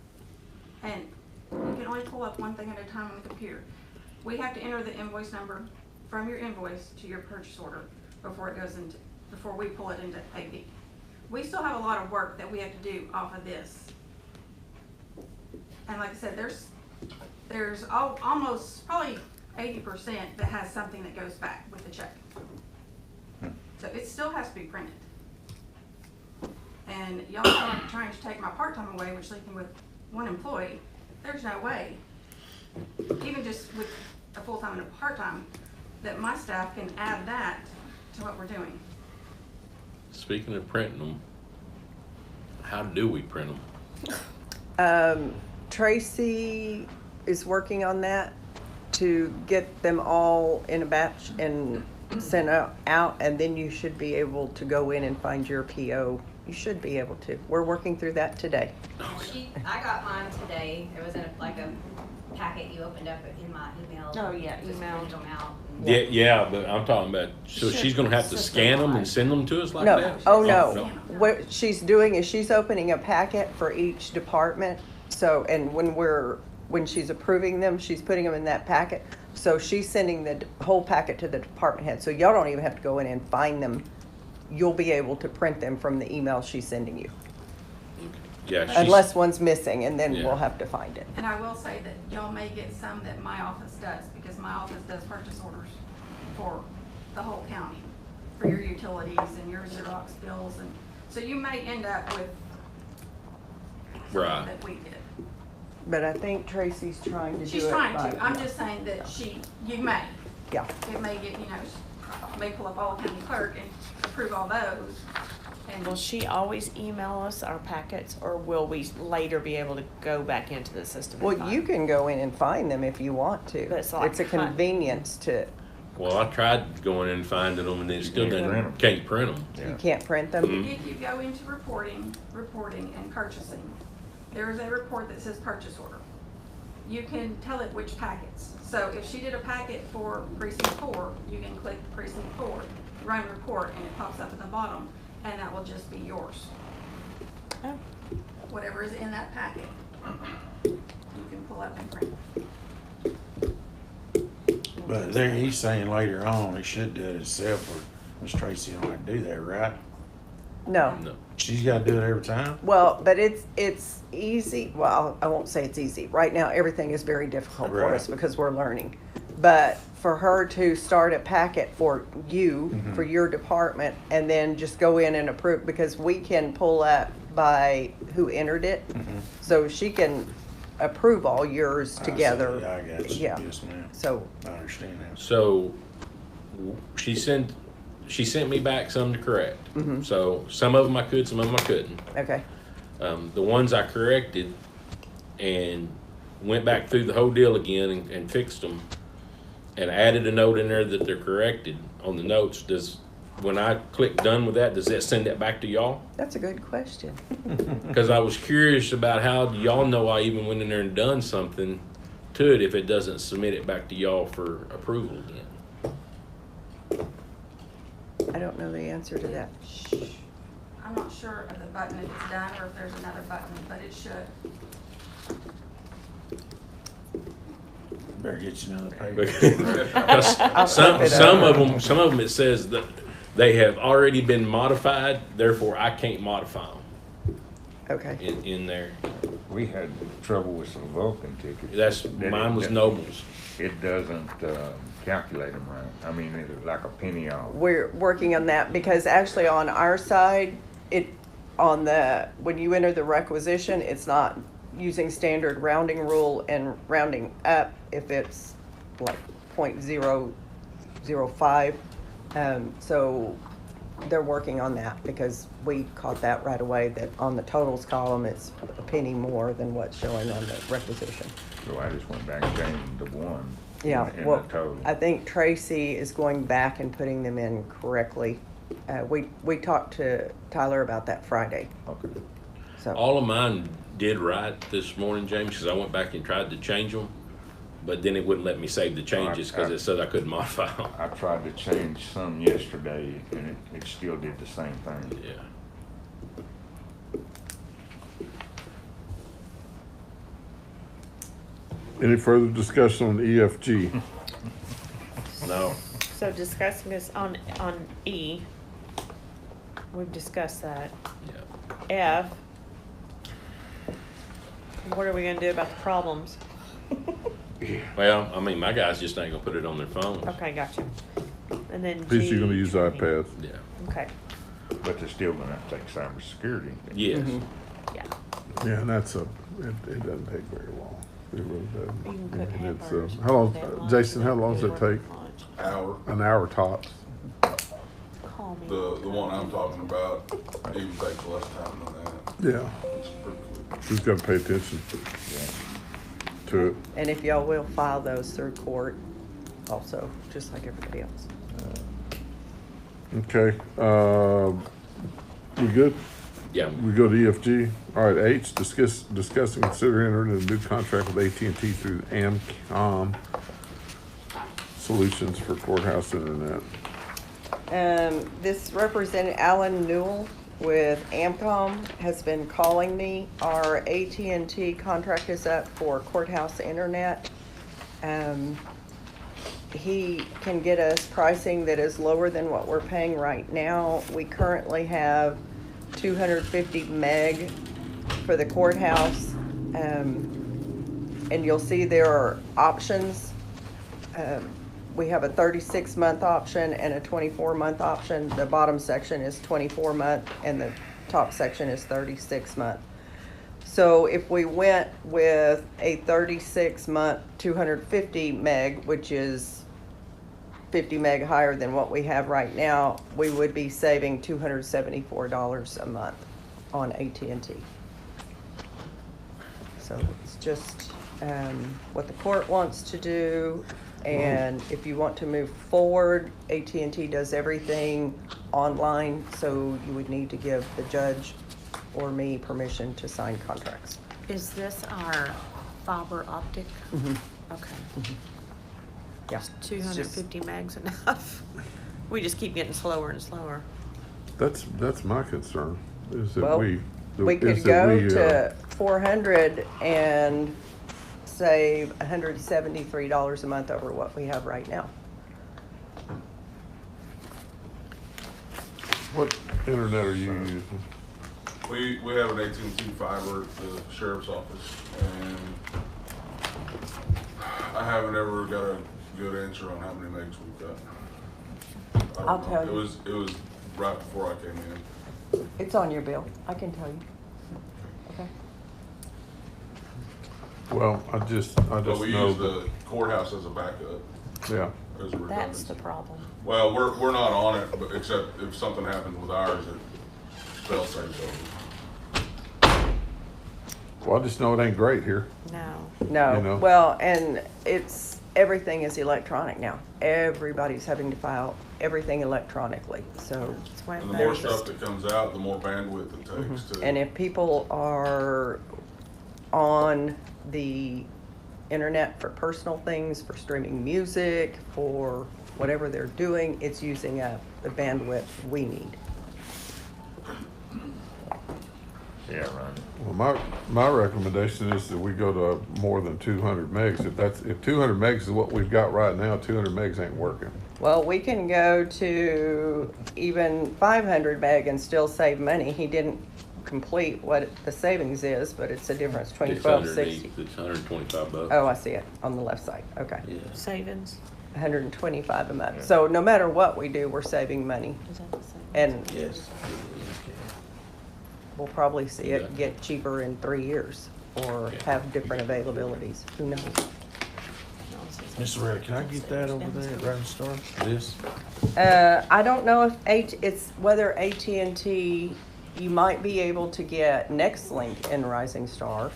And you can only pull up one thing at a time on the computer. We have to enter the invoice number from your invoice to your purchase order before we pull it into AP. We still have a lot of work that we have to do off of this. And like I said, there's almost probably 80% that has something that goes back with the check. So it still has to be printed. And y'all are trying to take my part-time away, which leaves me with one employee. There's no way, even just with a full-time and a part-time, that my staff can add that to what we're doing. Speaking of printing them, how do we print them? Tracy is working on that to get them all in a batch and sent out, and then you should be able to go in and find your PO. You should be able to. We're working through that today. I got mine today. It was in a packet you opened up in my email. Oh, yeah, Just email. printed them out. Yeah, but I'm talking about, so she's gonna have to scan them and send them to us like No, that? oh no. What she's doing is she's opening a packet for each department. So, and when she's approving them, she's putting them in that packet. So she's sending the whole packet to the department head. So y'all don't even have to go in and find them. You'll be able to print them from the email she's sending you. Yeah, she's, unless one's missing, and then Yeah. we'll have to find it. And I will say that y'all may get some that my office does, because my office does purchase orders for the whole county, for your utilities and your Xerox bills, and so you may end up with something Right. that we did. But I think Tracy's trying to do it. She's trying by- to, I'm just saying that you may. Yeah. It may get, may pull up all county clerk and approve all those, and Will she always email us our packets, or will we later be able to go back into the system? and Well, find you them? can go in and find them if you want to. But it's like It's a convenience to, well, I tried going in and finding them and it still can't print 'em. didn't, can't print them. you can't print them. Mhm. if you go into reporting and purchasing, there is a report that says purchase order. You can tell it which packets. So if she did a packet for precinct 4, you can click precinct 4, run report, and it pops up at the bottom, and that will just be yours. Oh. Whatever is in that packet, you can pull up and print. But there, he's saying later on, he should do it himself, or Miss Tracy don't have to do that, right? No. No. She's gotta do it every time? Well, but it's easy. Well, I won't say it's easy. Right now, everything is very difficult for Right. us because we're learning. But for her to start a packet for you, for your department, and then just go in and approve, because we can pull up by who entered it. So she can approve all yours I see. together. Yeah, I got you. Yeah. Yes, ma'am. So, I understand that. So she sent me back some to correct. So some of them I could, some of them I couldn't. okay. The ones I corrected and went back through the whole deal again and fixed them and added a note in there that they're corrected on the notes. When I click done with that, does that send that back to y'all? That's a good question. Because I was curious about how y'all know I even went in there and done something to it if it doesn't submit it back to y'all for approval again. I don't know the answer to that. I'm not sure of the button if it's done or if there's another button, but it should. Better get you another paper. Because I'll some flip it some over. of them it says that they have already been modified, therefore I can't modify them Okay. in there. We had trouble with some Vulcan tickets. That's That mine it was do- Noble's. It doesn't calculate them right. I mean, it's like a penny off. We're working on that because actually on our side, when you enter the requisition, it's not using standard rounding rule and rounding up if it's like 0.005. So they're working on that because we caught that right away, that on the totals column, it's a penny more than what's showing on the requisition. So I just went back and changed the one. Yeah, In well, the total. I think Tracy is going back and putting them in correctly. We talked to Tyler about that Friday, Okay. so. All of mine did right this morning, James, because I went back and tried to change them, but then it wouldn't let me save the changes because it said I couldn't modify them. I tried to change some yesterday and it still did the same thing. Yeah. Any further discussion on EFG? No. So discussing this on E, we've discussed that. Yeah. F, what are we gonna do about the problems? Well, I mean, my guys just ain't gonna put it on their phones. Okay, gotcha. And then These G. are gonna use iPads. Yeah. Okay, But they're still gonna have to take cybersecurity. Yes. yeah. Yeah, and it doesn't take very long. It really doesn't. You can cook And it's, hamburgers. how long, They have lunch. Jason, how long does it They take? work lunch. Hour. An hour tops. Call me. The one I'm talking about even takes less time than that. Yeah, It's pretty quick. just gotta pay attention to it. And if y'all will file those through court also, just like everybody else. Okay, we good? Yeah. We go to EFG. All right, H, discuss and consider entering a new contract with AT&T through AmCom Solutions for courthouse internet. This Representative Alan Newell with AmCom has been calling me. Our AT&T contract is up for courthouse internet. He can get us pricing that is lower than what we're paying right now. We currently have 250 meg for the courthouse, and you'll see there are options. We have a 36-month option and a 24-month option. The bottom section is 24-month and the top section is 36-month. So if we went with a 36-month 250 meg, which is 50 meg higher than what we have right now, we would be saving $274 a month on AT&T. So it's just what the court wants to do. And if you want to move forward, AT&T does everything online, so you would need to give the judge or me permission to sign contracts. Is this our fiber optic? Mhm. Okay. Yeah. Is 250 megs enough? We just keep getting slower and slower. That's my concern, is that Well, we could go to 400 and save $173 a month over what we have right now. What internet are you using? We have an AT&T fiber at the sheriff's office, and I haven't ever got a good answer on how many megs we've got. I don't I'll know. tell you. It was right before I came in. It's on your bill. I can tell you. Okay. Well, I just But we know use that, the courthouse as a backup, yeah. as a That's redundancy. the problem. Well, we're not on it, but except if something happens with ours, it spell saves over. Well, I just know it ain't great here. No. No, You know? well, and everything is electronic now. Everybody's having to file everything electronically, so. That's why it And the more matters. stuff that comes out, the more bandwidth it takes to. And if people are on the internet for personal things, for streaming music, for whatever they're doing, it's using up the bandwidth we need. Yeah, Ron. Well, my recommendation is that we go to more than 200 megs. If 200 megs is what we've got right now, 200 megs ain't working. Well, we can go to even 500 meg and still save money. He didn't complete what the savings is, but it's a difference between It's 1260. underneath, it's $125. Oh, I see it on the left side. Okay. Yeah. Savings. 125 a month. So no matter what we do, we're saving money. Is that the same? And Yes. we'll probably see it get cheaper in 3 years or have different availabilities. Who knows? Mr. Ray, can I get that over there at Rising Star? This? I don't know if it's whether AT&T, you might be able to get NextLink in Rising Star.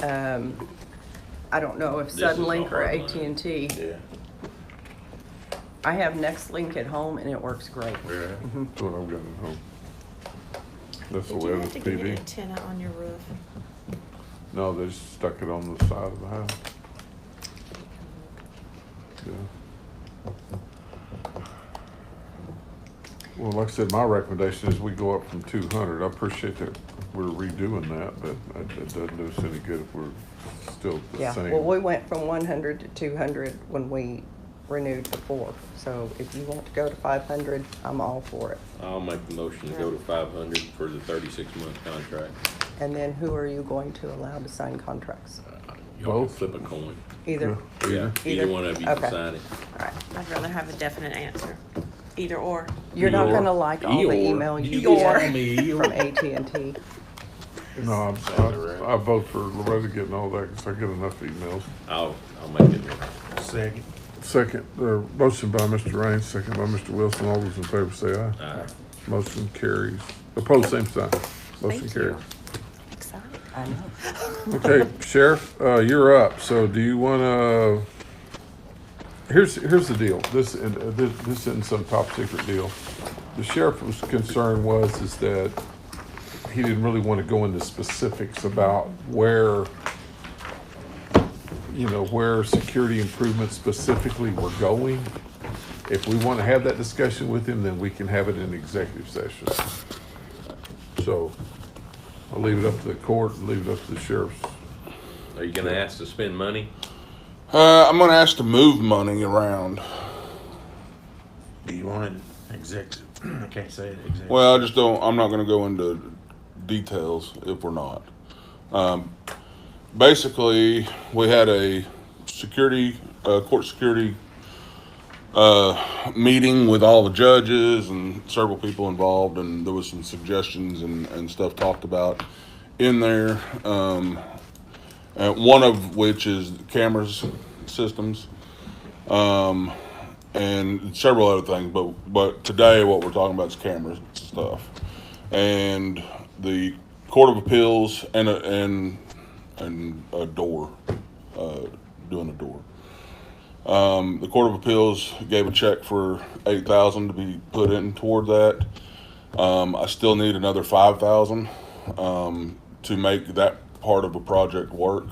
I don't know if This is Suddenlink or all mine. AT&T. Yeah. I have NextLink at home and it works great. Yeah. That's what I've got at home. That's the Did way you it have is to get an TV. antenna on your roof? No, they just stuck it on the side of the house. Yeah. Well, like I said, my recommendation is we go up from 200. I appreciate that we're redoing that, but it doesn't do us any good if we're still the Yeah, same. well, we went from 100 to 200 when we renewed before. So if you want to go to 500, I'm all for it. I'll make the motion to go to 500 for the 36-month contract. And then who are you going to allow to sign contracts? Y'all Both? can flip a coin. Either? Yeah, Either? either one of you Okay. can sign it. All right. I'd rather have a definite answer. Either or. You're not Eeyore. gonna like all the Eeyore. email you Eeyore. get from AT&T. No, I vote for Loretta getting all that because I get enough emails. I'll make it. Second. Second, motion by Mr. Raines, second by Mr. Wilson. All those in favor say aye. Aye. Motion carries. Opposed, same sign. Motion Thank carries. you. Excited. I know. Okay, Sheriff, you're up. So do you want to, here's the deal. This isn't some top secret deal. The sheriff's concern is that he didn't really want to go into specifics about where security improvements specifically were going. If we want to have that discussion with him, then we can have it in executive session. So I'll leave it up to the court and leave it up to the sheriff's. Are you gonna ask to spend money? I'm gonna ask to move money around. Do you want it executive? I can't say it executive. Well, I'm not gonna go into details if we're not. Basically, we had a court security meeting with all the judges and several people involved, and there was some suggestions and stuff talked about in there. One of which is cameras systems, and several other things. But today, what we're talking about is cameras stuff, and the Court of Appeals and a door, doing a door. The Court of Appeals gave a check for $8,000 to be put in toward that. I still need another $5,000 to make that part of a project work.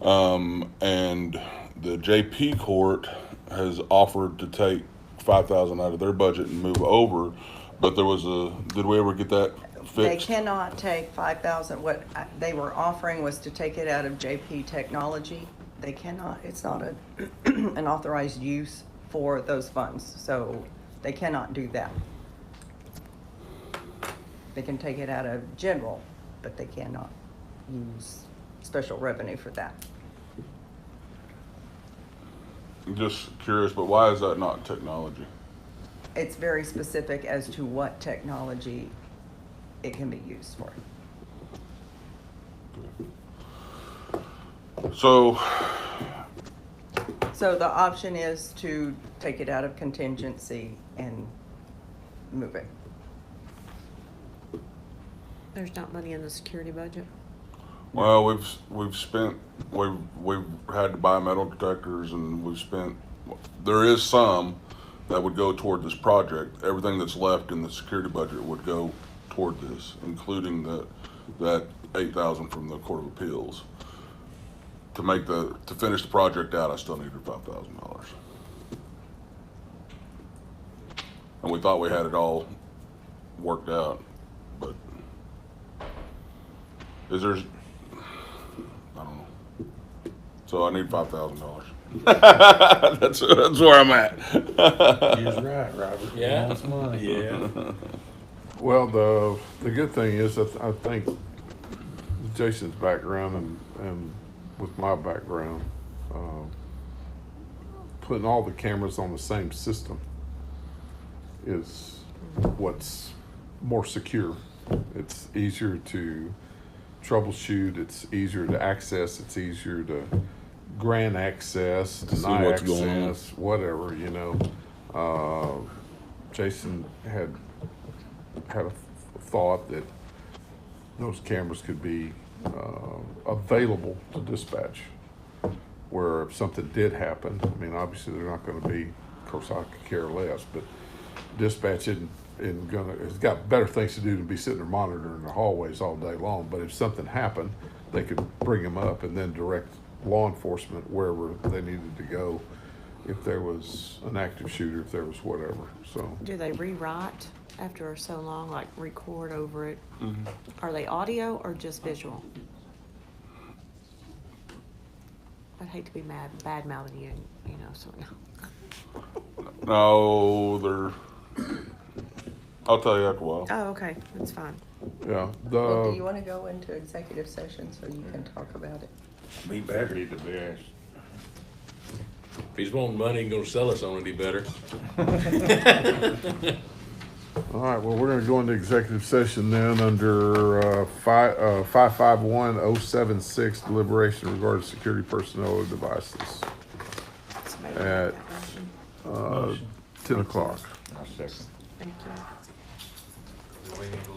And the JP Court has offered to take $5,000 out of their budget and move over, but did we ever get that They fixed? cannot take 5,000. What they were offering was to take it out of JP Technology. They cannot, it's not an authorized use for those funds, so they cannot do that. They can take it out of general, but they cannot use special revenue for that. I'm just curious, but why is that not technology? It's very specific as to what technology it can be used for. So So the option is to take it out of contingency and move it. There's not money in the security budget. well, we've had to buy metal detectors, and there is some that would go toward this project. Everything that's left in the security budget would go toward this, including that $8,000 from the Court of Appeals. To finish the project out, I still needed $5,000. And we thought we had it all worked out, but I don't know. So I need $5,000. That's where I'm at. He's right, Robert. Yeah. Wants money. Yeah. Well, the good thing is that I think Jason's background and with my background, putting all the cameras on the same system is what's more secure. It's easier to troubleshoot, it's easier to access, it's easier to grant access, To see deny what's going on. access, whatever, you know. Jason had a thought that those cameras could be available to dispatch, where if something did happen, I mean, obviously they're not going to be, of course I could care less, but dispatch it's got better things to do than be sitting there monitoring the hallways all day long. But if something happened, they could bring them up and then direct law enforcement wherever they needed to go, if there was an active shooter, if there was whatever. So Do they rewrite after so long, like record over it? Mm-hmm. Are they audio or just visual? I'd hate to be bad mouthing you, you know, so no. No, I'll tell you after a while. Oh, okay, that's fine. yeah, Well, do you want to go into executive session so you can talk about it? Be better. Be the best. If he's wanting money, he's gonna sell us on it, he better. all right. Well, we're going to go into executive session then under 551076 deliberation regarding security personnel or devices Somebody make at that motion. 10 o'clock. I second. Thank you. We need to